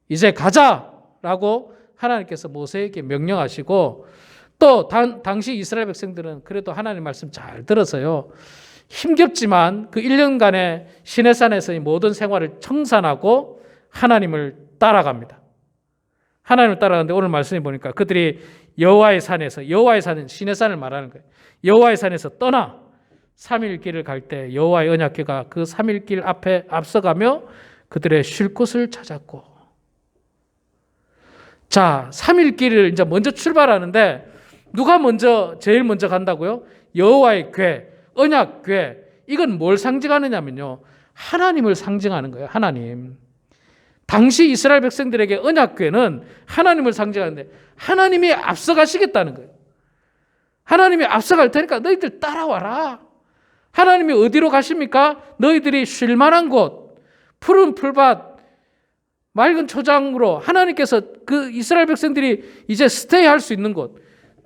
이제 가자라고 하나님께서 모세에게 명령하시고 또 당시 이스라엘 백성들은 그래도 하나님 말씀 잘 들어서요. 힘겹지만 그 1년간의 시내산에서의 모든 생활을 청산하고 하나님을 따라갑니다. 하나님을 따라가는데 오늘 말씀해 보니까 그들이 여호와의 산은 시내산을 말하는 거예요. 여호와의 산에서 떠나 3일 길을 갈 때 여호와의 언약궤가 그 3일 길 앞에 앞서가며 그들의 쉴 곳을 찾았고, 3일 길을 이제 먼저 출발하는데 누가 제일 먼저 간다고요? 여호와의 궤, 언약궤. 이건 뭘 상징하느냐면요, 하나님을 상징하는 거예요. 하나님. 당시 이스라엘 백성들에게 언약궤는 하나님을 상징하는데 하나님이 앞서가시겠다는 거예요. 하나님이 앞서갈 테니까 너희들 따라와라. 하나님이 어디로 가십니까? 너희들이 쉴 만한 곳, 푸른 풀밭, 맑은 초장으로 하나님께서 그 이스라엘 백성들이 이제 스테이할 수 있는 곳,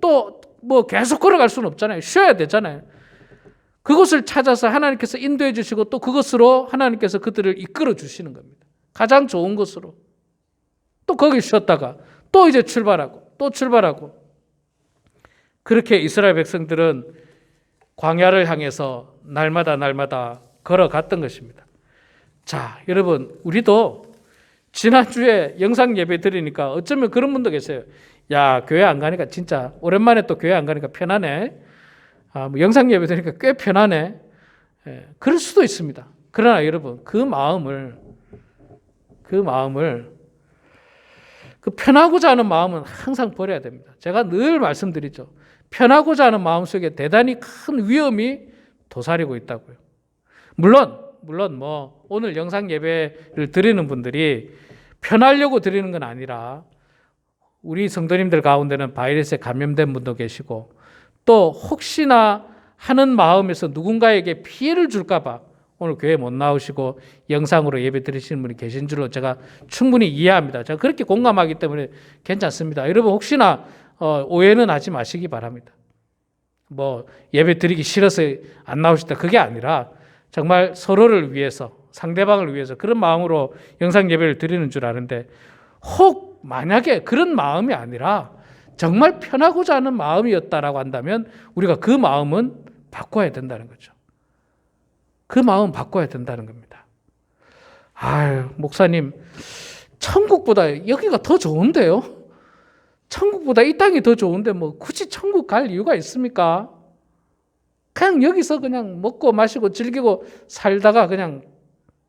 또 계속 걸어갈 수는 없잖아요. 쉬어야 되잖아요. 그곳을 찾아서 하나님께서 인도해 주시고 또 그것으로 하나님께서 그들을 이끌어 주시는 겁니다. 가장 좋은 곳으로. 또 거기 쉬었다가 또 이제 출발하고. 또 출발하고. 그렇게 이스라엘 백성들은 광야를 향해서 날마다 걸어갔던 것입니다. 자, 여러분, 우리도 지난주에 영상 예배 드리니까 어쩌면 그런 분도 계세요. 야, 교회 안 가니까 진짜 오랜만에 또 교회 안 가니까 편하네. 뭐 영상 예배 드리니까 꽤 편하네. 그럴 수도 있습니다. 그러나 여러분, 그 마음을 그 편하고자 하는 마음은 항상 버려야 됩니다. 제가 늘 말씀드리죠. 편하고자 하는 마음 속에 대단히 큰 위험이 도사리고 있다고요. 물론 뭐 오늘 영상 예배를 드리는 분들이 편하려고 드리는 건 아니라 우리 성도님들 가운데는 바이러스에 감염된 분도 계시고 또 혹시나 하는 마음에서 누군가에게 피해를 줄까 봐 오늘 교회 못 나오시고 영상으로 예배 드리시는 분이 계신 줄로 제가 충분히 이해합니다. 제가 그렇게 공감하기 때문에 괜찮습니다. 여러분 혹시나 오해는 하지 마시기 바랍니다. 뭐 예배 드리기 싫어서 안 나오시다 그게 아니라 정말 서로를 위해서 상대방을 위해서 그런 마음으로 영상 예배를 드리는 줄 아는데 혹 만약에 그런 마음이 아니라 정말 편하고자 하는 마음이었다라고 한다면 우리가 그 마음은 바꿔야 된다는 거죠. 그 마음 바꿔야 된다는 겁니다. 아유, 목사님, 천국보다 여기가 더 좋은데요? 천국보다 이 땅이 더 좋은데 뭐 굳이 천국 갈 이유가 있습니까? 그냥 여기서 그냥 먹고 마시고 즐기고 살다가 그냥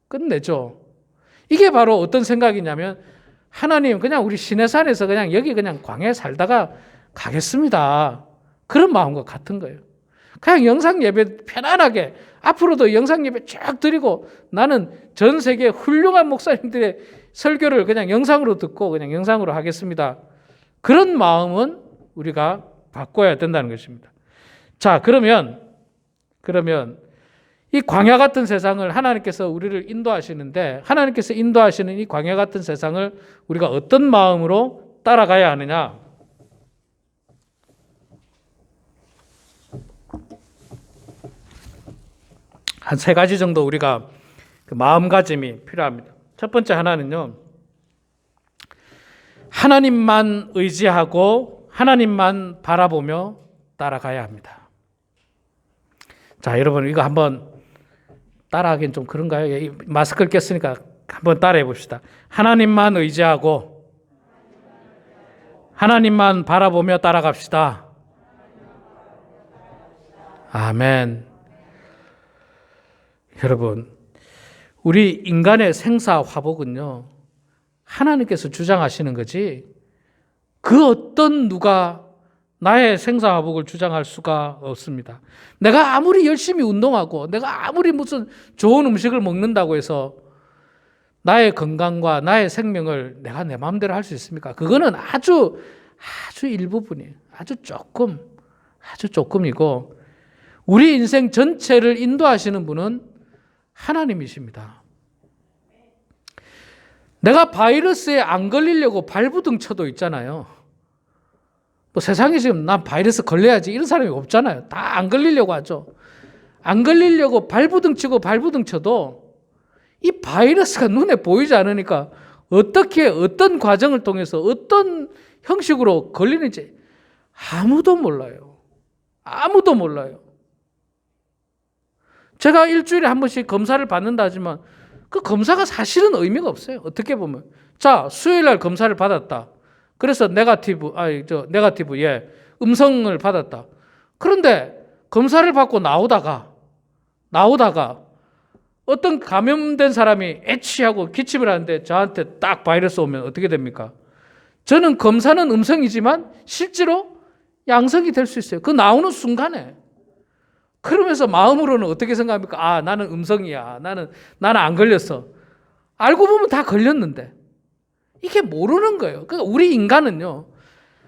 끝내죠. 이게 바로 어떤 생각이냐면 하나님 그냥 우리 시내산에서 그냥 여기 그냥 광야에 살다가 가겠습니다. 그런 마음과 같은 거예요. 그냥 영상 예배 편안하게 앞으로도 영상 예배 쫙 드리고 나는 전 세계 훌륭한 목사님들의 설교를 그냥 영상으로 듣고 그냥 영상으로 하겠습니다. 그런 마음은 우리가 바꿔야 된다는 것입니다. 자, 그러면 이 광야 같은 세상을 하나님께서 우리를 인도하시는데 하나님께서 인도하시는 이 광야 같은 세상을 우리가 어떤 마음으로 따라가야 하느냐? 한 세 가지 정도 우리가 그 마음가짐이 필요합니다. 첫 번째 하나는요. 하나님만 의지하고 하나님만 바라보며 따라가야 합니다. 자, 여러분 이거 한번 따라하기는 좀 그런가요? 마스크를 꼈으니까 한번 따라해 봅시다. 하나님만 의지하고 하나님만 바라보며 따라갑시다. 아멘. 여러분, 우리 인간의 생사 화복은요, 하나님께서 주장하시는 거지, 그 어떤 누가 나의 생사 화복을 주장할 수가 없습니다. 내가 아무리 열심히 운동하고, 내가 아무리 무슨 좋은 음식을 먹는다고 해서 나의 건강과 나의 생명을 내가 내 마음대로 할 수 있습니까? 그거는 아주 일부분이에요. 아주 조금이고, 우리 인생 전체를 인도하시는 분은 하나님이십니다. 내가 바이러스에 안 걸리려고 발부둥 쳐도 있잖아요. 뭐 세상에 지금 난 바이러스 걸려야지 이런 사람이 없잖아요. 다 안 걸리려고 하죠. 안 걸리려고 발부둥 치고 발부둥 쳐도 이 바이러스가 눈에 보이지 않으니까 어떻게 어떤 과정을 통해서 어떤 형식으로 걸리는지 아무도 몰라요. 제가 일주일에 한 번씩 검사를 받는다 하지만 그 검사가 사실은 의미가 없어요. 어떻게 보면. 자, 수요일 날 검사를 받았다. 그래서 네거티브, 음성을 받았다. 그런데 검사를 받고 나오다가 어떤 감염된 사람이 애취하고 기침을 하는데 저한테 딱 바이러스 오면 어떻게 됩니까? 저는 검사는 음성이지만 실제로 양성이 될 수 있어요. 그 나오는 순간에. 그러면서 마음으로는 어떻게 생각합니까? 아, 나는 음성이야. 나는 안 걸렸어. 알고 보면 다 걸렸는데. 이게 모르는 거예요. 그러니까 우리 인간은요,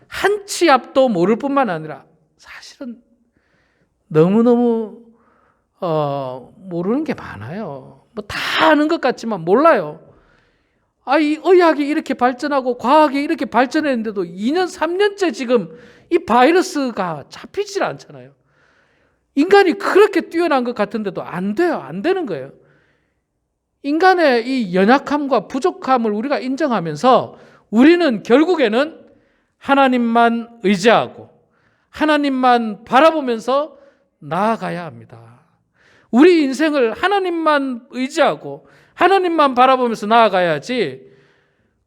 한 치 앞도 모를 뿐만 아니라 사실은 너무너무 모르는 게 많아요. 뭐 다 아는 것 같지만 몰라요. 이 의학이 이렇게 발전하고 과학이 이렇게 발전했는데도 2년, 3년째 지금 이 바이러스가 잡히질 않잖아요. 인간이 그렇게 뛰어난 것 같은데도 안 돼요. 안 되는 거예요. 인간의 이 연약함과 부족함을 우리가 인정하면서 우리는 결국에는 하나님만 의지하고 하나님만 바라보면서 나아가야 합니다. 우리 인생을 하나님만 의지하고 하나님만 바라보면서 나아가야지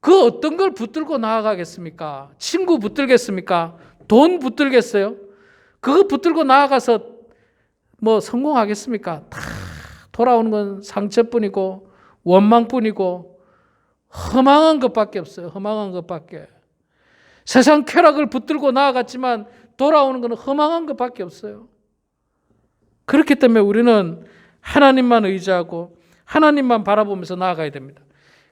그 어떤 걸 붙들고 나아가겠습니까? 친구 붙들겠습니까? 돈 붙들겠어요? 그거 붙들고 나아가서 뭐 성공하겠습니까? 다 돌아오는 건 상처뿐이고 원망뿐이고 허망한 것밖에 없어요. 허망한 것밖에. 세상 쾌락을 붙들고 나아갔지만 돌아오는 건 허망한 것밖에 없어요. 그렇기 때문에 우리는 하나님만 의지하고 하나님만 바라보면서 나아가야 됩니다.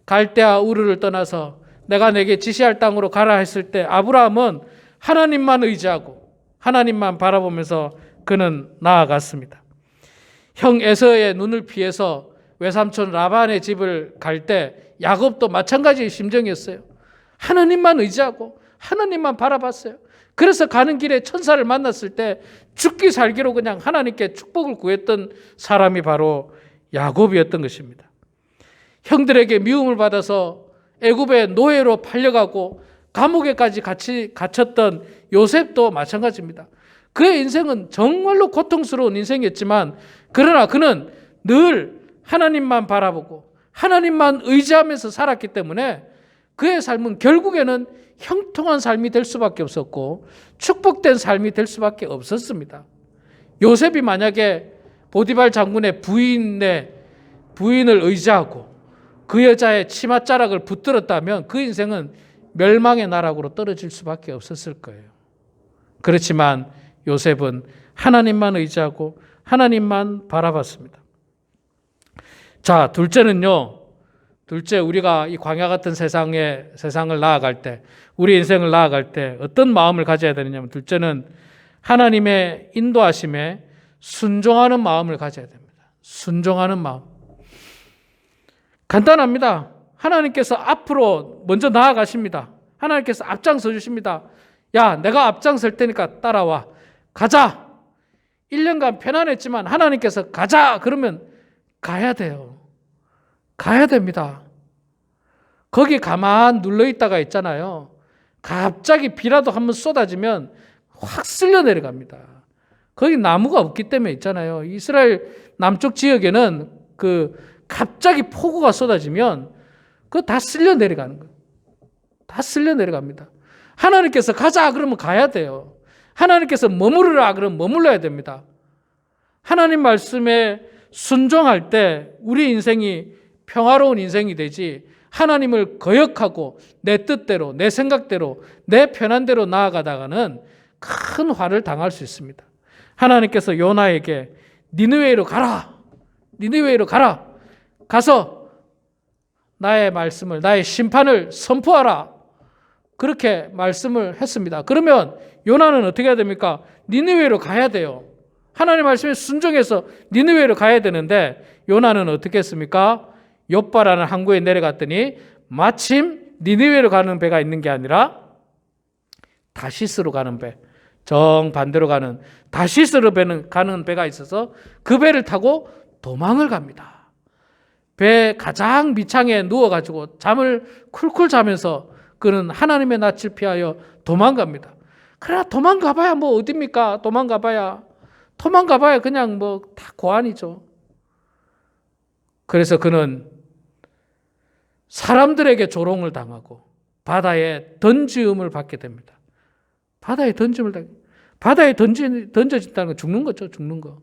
갈대아 우르를 떠나서 내가 내게 지시할 땅으로 가라 했을 때 아브라함은 하나님만 의지하고 하나님만 바라보면서 그는 나아갔습니다. 형 에서의 눈을 피해서 외삼촌 라반의 집을 갈 때 야곱도 마찬가지의 심정이었어요. 하나님만 의지하고 하나님만 바라봤어요. 그래서 가는 길에 천사를 만났을 때 죽기 살기로 그냥 하나님께 축복을 구했던 사람이 바로 야곱이었던 것입니다. 형들에게 미움을 받아서 애굽의 노예로 팔려가고 감옥에까지 같이 갇혔던 요셉도 마찬가지입니다. 그의 인생은 정말로 고통스러운 인생이었지만 그러나 그는 늘 하나님만 바라보고 하나님만 의지하면서 살았기 때문에 그의 삶은 결국에는 형통한 삶이 될 수밖에 없었고 축복된 삶이 될 수밖에 없었습니다. 요셉이 만약에 보디발 장군의 부인을 의지하고 그 여자의 치맛자락을 붙들었다면 그 인생은 멸망의 나락으로 떨어질 수밖에 없었을 거예요. 그렇지만 요셉은 하나님만 의지하고 하나님만 바라봤습니다. 자, 둘째는요. 둘째, 우리가 이 광야 같은 세상을 나아갈 때, 우리 인생을 나아갈 때 어떤 마음을 가져야 되느냐면 둘째는 하나님의 인도하심에 순종하는 마음을 가져야 됩니다. 순종하는 마음. 간단합니다. 하나님께서 앞으로 먼저 나아가십니다. 하나님께서 앞장서 주십니다. 야, 내가 앞장설 테니까 따라와. 가자. 1년간 편안했지만 하나님께서 가자. 그러면 가야 돼요. 가야 됩니다. 거기 가만 눌러있다가 있잖아요. 갑자기 비라도 한번 쏟아지면 확 쓸려 내려갑니다. 거기 나무가 없기 때문에 있잖아요. 이스라엘 남쪽 지역에는 갑자기 폭우가 쏟아지면 그거 다 쓸려 내려가는 거예요. 다 쓸려 내려갑니다. 하나님께서 가자 그러면 가야 돼요. 하나님께서 머무르라 그러면 머물러야 됩니다. 하나님 말씀에 순종할 때 우리 인생이 평화로운 인생이 되지 하나님을 거역하고 내 뜻대로 내 생각대로 내 편한대로 나아가다가는 큰 화를 당할 수 있습니다. 하나님께서 요나에게 니느웨로 가라. 니느웨로 가라. 가서 나의 말씀을 나의 심판을 선포하라. 그렇게 말씀을 했습니다. 그러면 요나는 어떻게 해야 됩니까? 니느웨로 가야 돼요. 하나님 말씀에 순종해서 니느웨로 가야 되는데 요나는 어떻게 했습니까? 욥바라는 항구에 내려갔더니 마침 니느웨로 가는 배가 있는 게 아니라 다시스로 가는 배, 정반대로 가는 다시스로 가는 배가 있어서 그 배를 타고 도망을 갑니다. 배 가장 밑창에 누워가지고 잠을 쿨쿨 자면서 그는 하나님의 낯을 피하여 도망갑니다. 그러나 도망가봐야 뭐 어딥니까? 도망가봐야 그냥 뭐 다 고안이죠. 그래서 그는 사람들에게 조롱을 당하고 바다에 던지음을 받게 됩니다. 바다에 던져진다는 건 죽는 거죠. 죽는 거.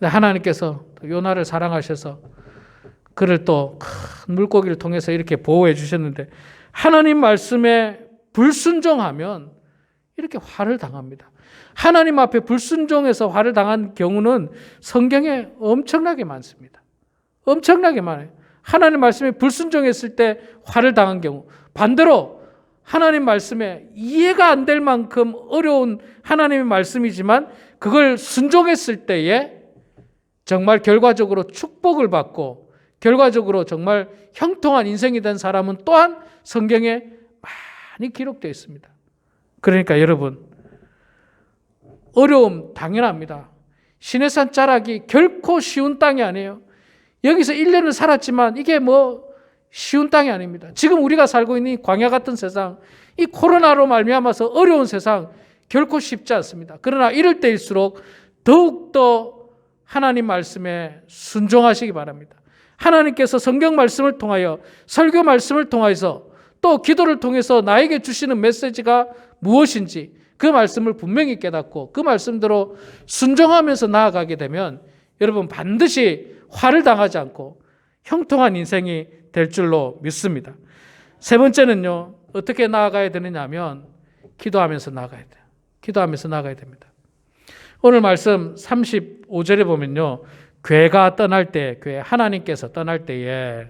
하나님께서 요나를 사랑하셔서 그를 또 큰 물고기를 통해서 이렇게 보호해 주셨는데 하나님 말씀에 불순종하면 이렇게 화를 당합니다. 하나님 앞에 불순종해서 화를 당한 경우는 성경에 엄청나게 많습니다. 엄청나게 많아요. 하나님 말씀에 불순종했을 때 화를 당한 경우, 반대로 하나님 말씀에 이해가 안 될 만큼 어려운 하나님의 말씀이지만 그걸 순종했을 때에 정말 결과적으로 축복을 받고 결과적으로 정말 형통한 인생이 된 사람은 또한 성경에 많이 기록되어 있습니다. 그러니까 여러분, 어려움 당연합니다. 시내산 자락이 결코 쉬운 땅이 아니에요. 여기서 1년을 살았지만 이게 뭐 쉬운 땅이 아닙니다. 지금 우리가 살고 있는 이 광야 같은 세상, 이 코로나로 말미암아서 어려운 세상 결코 쉽지 않습니다. 그러나 이럴 때일수록 더욱더 하나님 말씀에 순종하시기 바랍니다. 하나님께서 성경 말씀을 통하여 설교 말씀을 통해서 또 기도를 통해서 나에게 주시는 메시지가 무엇인지 그 말씀을 분명히 깨닫고 그 말씀대로 순종하면서 나아가게 되면 여러분 반드시 화를 당하지 않고 형통한 인생이 될 줄로 믿습니다. 세 번째는요, 어떻게 나아가야 되느냐 하면 기도하면서 나아가야 돼요. 기도하면서 나아가야 됩니다. 오늘 말씀 35절에 보면요, 괴가 떠날 때, 괴 하나님께서 떠날 때에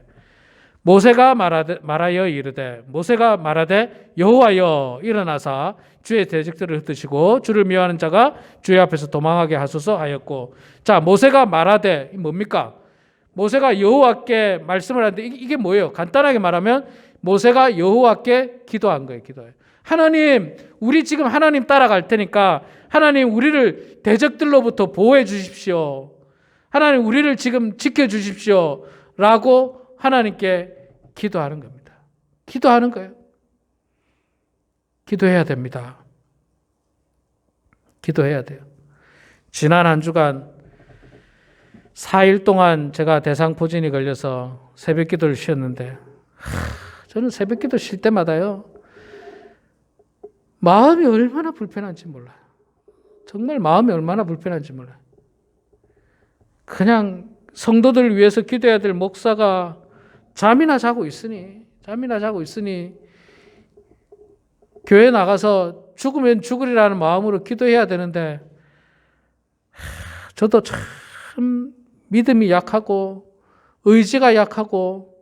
모세가 말하여 이르되, 모세가 말하되 여호와여 일어나사 주의 대적들을 흩으시고 주를 미워하는 자가 주의 앞에서 도망하게 하소서 하였고, 자, 모세가 말하되 뭡니까? 모세가 여호와께 말씀을 하는데 이게 뭐예요? 간단하게 말하면 모세가 여호와께 기도한 거예요. 기도해요. 하나님, 우리 지금 하나님 따라갈 테니까 하나님 우리를 대적들로부터 보호해 주십시오. 하나님 우리를 지금 지켜주십시오 라고 하나님께 기도하는 겁니다. 기도하는 거예요. 기도해야 됩니다. 기도해야 돼요. 지난 한 주간 4일 동안 제가 대상포진이 걸려서 새벽 기도를 쉬었는데 저는 새벽 기도 쉴 때마다요 마음이 얼마나 불편한지 몰라요. 정말 마음이 얼마나 불편한지 몰라요. 그냥 성도들을 위해서 기도해야 될 목사가 잠이나 자고 있으니 교회 나가서 죽으면 죽으리라는 마음으로 기도해야 되는데 저도 참 믿음이 약하고 의지가 약하고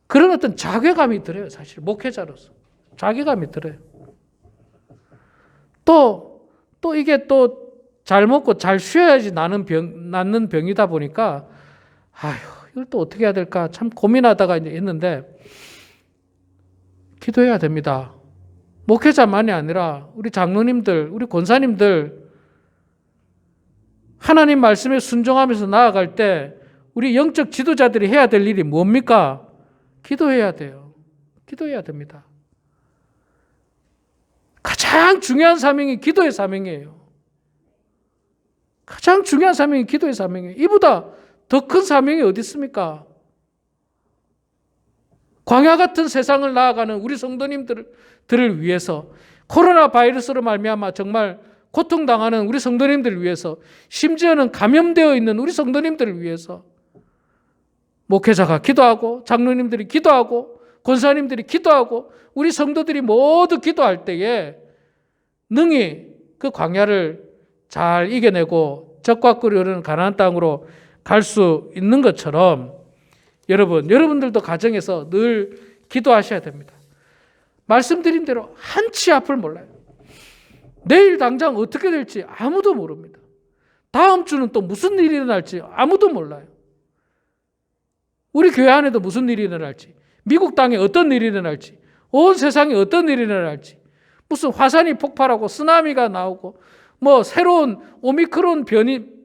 그런 어떤 자괴감이 들어요. 사실 목회자로서 자괴감이 들어요. 또 이게 또 잘 먹고 잘 쉬어야지 낫는 병이다 보니까 이걸 또 어떻게 해야 될까 참 고민하다가 이제 했는데 기도해야 됩니다. 목회자만이 아니라 우리 장로님들, 우리 권사님들 하나님 말씀에 순종하면서 나아갈 때 우리 영적 지도자들이 해야 될 일이 뭡니까? 기도해야 돼요. 기도해야 됩니다. 가장 중요한 사명이 기도의 사명이에요. 가장 중요한 사명이 기도의 사명이에요. 이보다 더 큰 사명이 어디 있습니까? 광야 같은 세상을 나아가는 우리 성도님들을 위해서 코로나 바이러스로 말미암아 정말 고통당하는 우리 성도님들을 위해서 심지어는 감염되어 있는 우리 성도님들을 위해서 목회자가 기도하고 장로님들이 기도하고 권사님들이 기도하고 우리 성도들이 모두 기도할 때에 능히 그 광야를 잘 이겨내고 적과 꿀이 흐르는 가나안 땅으로 갈 수 있는 것처럼 여러분들도 가정에서 늘 기도하셔야 됩니다. 말씀드린 대로 한치 앞을 몰라요. 내일 당장 어떻게 될지 아무도 모릅니다. 다음 주는 또 무슨 일이 일어날지 아무도 몰라요. 우리 교회 안에도 무슨 일이 일어날지, 미국 땅에 어떤 일이 일어날지, 온 세상에 어떤 일이 일어날지, 무슨 화산이 폭발하고 쓰나미가 나오고 새로운 오미크론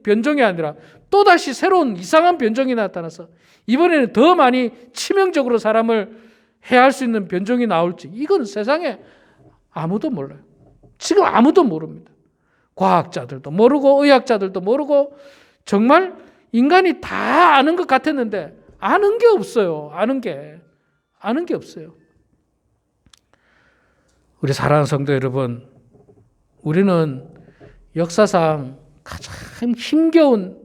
변종이 아니라 또다시 새로운 이상한 변종이 나타나서 이번에는 더 많이 치명적으로 사람을 해할 수 있는 변종이 나올지 이건 세상에 아무도 몰라요. 지금 아무도 모릅니다. 과학자들도 모르고 의학자들도 모르고 정말 인간이 다 아는 것 같았는데 아는 게 없어요. 아는 게 없어요. 우리 사랑하는 성도 여러분, 우리는 역사상 가장 힘겨운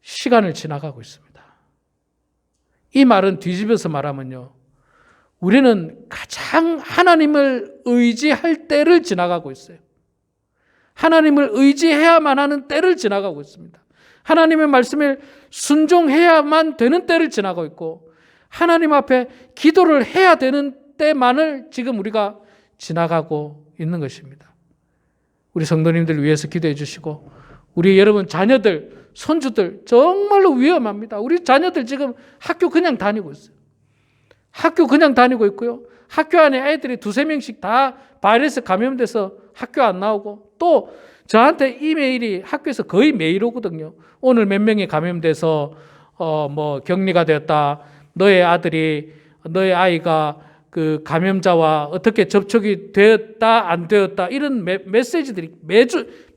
시간을 지나가고 있습니다. 이 말은 뒤집어서 말하면요, 우리는 가장 하나님을 의지할 때를 지나가고 있어요. 하나님을 의지해야만 하는 때를 지나가고 있습니다. 하나님의 말씀을 순종해야만 되는 때를 지나고 있고 하나님 앞에 기도를 해야 되는 때만을 지금 우리가 지나가고 있는 것입니다. 우리 성도님들 위해서 기도해 주시고 우리 여러분 자녀들, 손주들 정말로 위험합니다. 우리 자녀들 지금 학교 그냥 다니고 있어요. 학교 그냥 다니고 있고요. 학교 안에 애들이 2-3명씩 다 바이러스 감염돼서 학교 안 나오고 또 저한테 이메일이 학교에서 거의 매일 오거든요. 오늘 몇 명이 감염돼서 뭐 격리가 되었다. 너의 아이가 그 감염자와 어떻게 접촉이 되었다 안 되었다 이런 메시지들이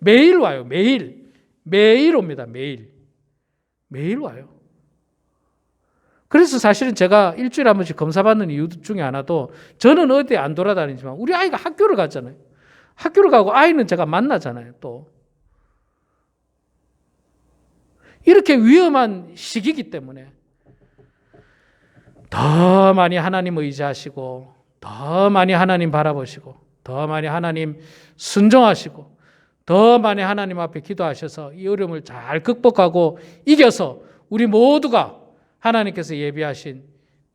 매일 와요. 매일 옵니다. 매일 와요. 그래서 사실은 제가 일주일에 한 번씩 검사받는 이유 중에 하나도 저는 어디 안 돌아다니지만 우리 아이가 학교를 갔잖아요. 학교를 가고 아이는 제가 만나잖아요. 또 이렇게 위험한 시기이기 때문에 더 많이 하나님 의지하시고 더 많이 하나님 바라보시고 더 많이 하나님 순종하시고 더 많이 하나님 앞에 기도하셔서 이 어려움을 잘 극복하고 이겨서 우리 모두가 하나님께서 예비하신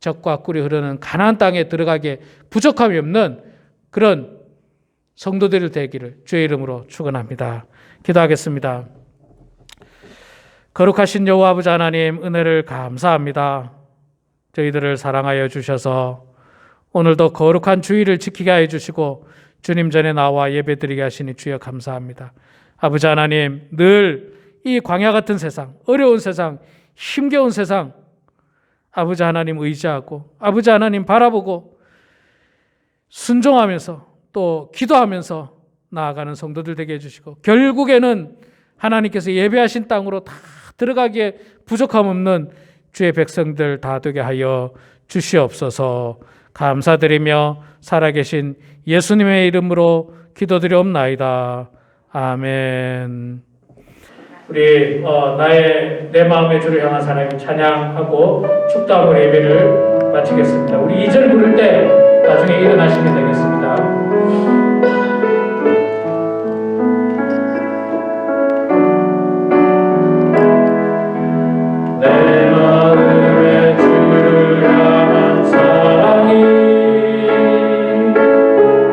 젖과 꿀이 흐르는 가나안 땅에 들어가게 부족함이 없는 그런 성도들이 되기를 주의 이름으로 축원합니다. 기도하겠습니다. 거룩하신 여호와 아버지 하나님, 은혜를 감사합니다. 저희들을 사랑하여 주셔서 오늘도 거룩한 주일을 지키게 해 주시고 주님 전에 나와 예배드리게 하시니 주여 감사합니다. 아버지 하나님, 늘 이 광야 같은 세상, 어려운 세상, 힘겨운 세상 아버지 하나님 의지하고 아버지 하나님 바라보고 순종하면서 또 기도하면서 나아가는 성도들 되게 해주시고 결국에는 하나님께서 예배하신 땅으로 다 들어가기에 부족함 없는 주의 백성들 다 되게 하여 주시옵소서. 감사드리며 살아계신 예수님의 이름으로 기도드리옵나이다. 아멘. 우리 내 마음의 주를 향한 사랑을 찬양하고 축도하고 예배를 마치겠습니다. 우리 2절 부를 때 나중에 일어나시면 되겠습니다. 내 마음의 주를 향한 사랑이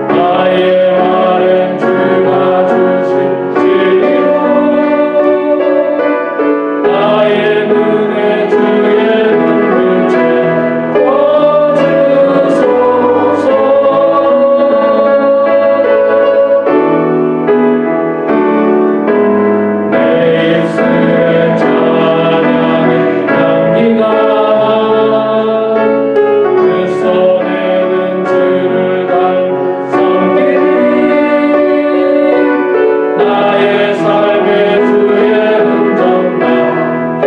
나의 말은 주가 주신 진리로 나의 눈에 주의 눈물을 채워주소서. 내 입술에 찬양의 향기가 그 손에는 주를 닮은 섬기니 나의 삶의 주의 흔적 나게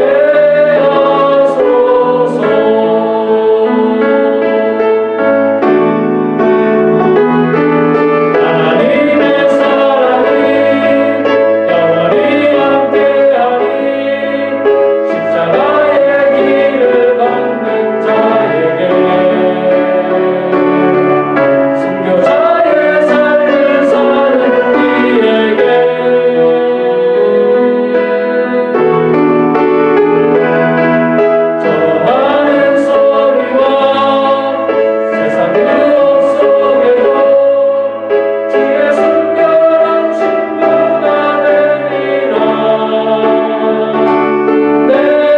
하소서. 하나님의 사랑이 영원히 함께하니 십자가의 길을 걷는 자에게 순교자의 삶을 사는 이에게 절호하는 소리와 세상 유혹 속에도 주의 순결한 친구가 되리라. 내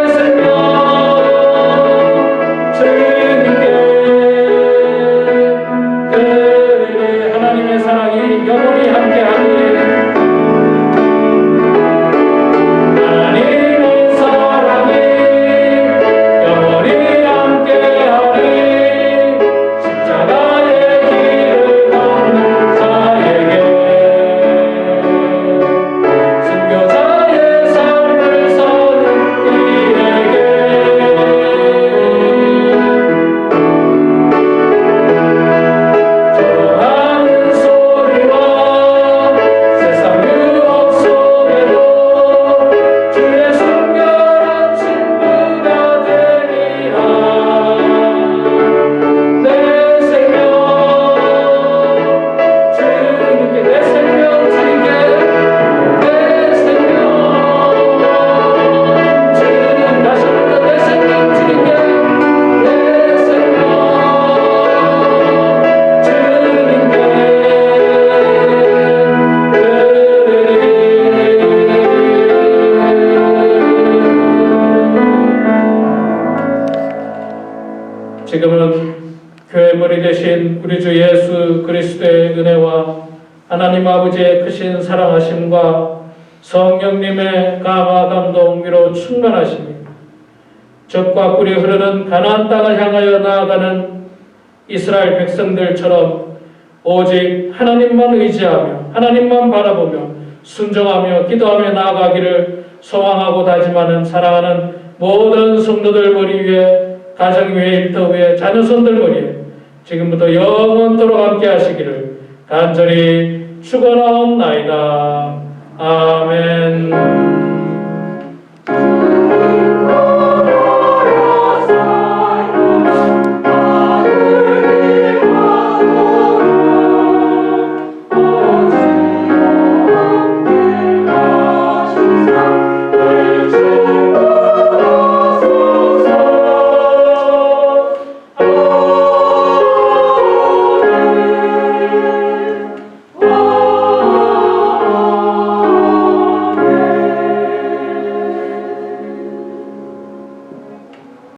생명 주님께 드리리. 하나님의 사랑이 영원히 함께하니 하나님의 사랑이 영원히 함께하니 십자가의 길을 걷는 자에게 순교자의 삶을 사는 이에게 절호하는 소리와 세상 유혹 속에도 주의 순결한 친구가 되리라. 내 생명 주님께 내 생명 주님께 내 생명 주님 다시 한번 내 생명 주님께 내 생명 주님께 지금은 교회 머리 되신 우리 주 예수 그리스도의 은혜와 하나님 아버지의 크신 사랑하심과 성령님의 감화 감동 위로 충만하심이 젖과 꿀이 흐르는 가나안 땅을 향하여 나아가는 이스라엘 백성들처럼 오직 하나님만 의지하며 하나님만 바라보며 순종하며 기도하며 나아가기를 소망하고 다짐하는 사랑하는 모든 성도들 머리 위에, 가정 위에, 일터 위에, 자녀손들 머리에 지금부터 영원토록 함께 하시기를 간절히 축원하옵나이다. 아멘.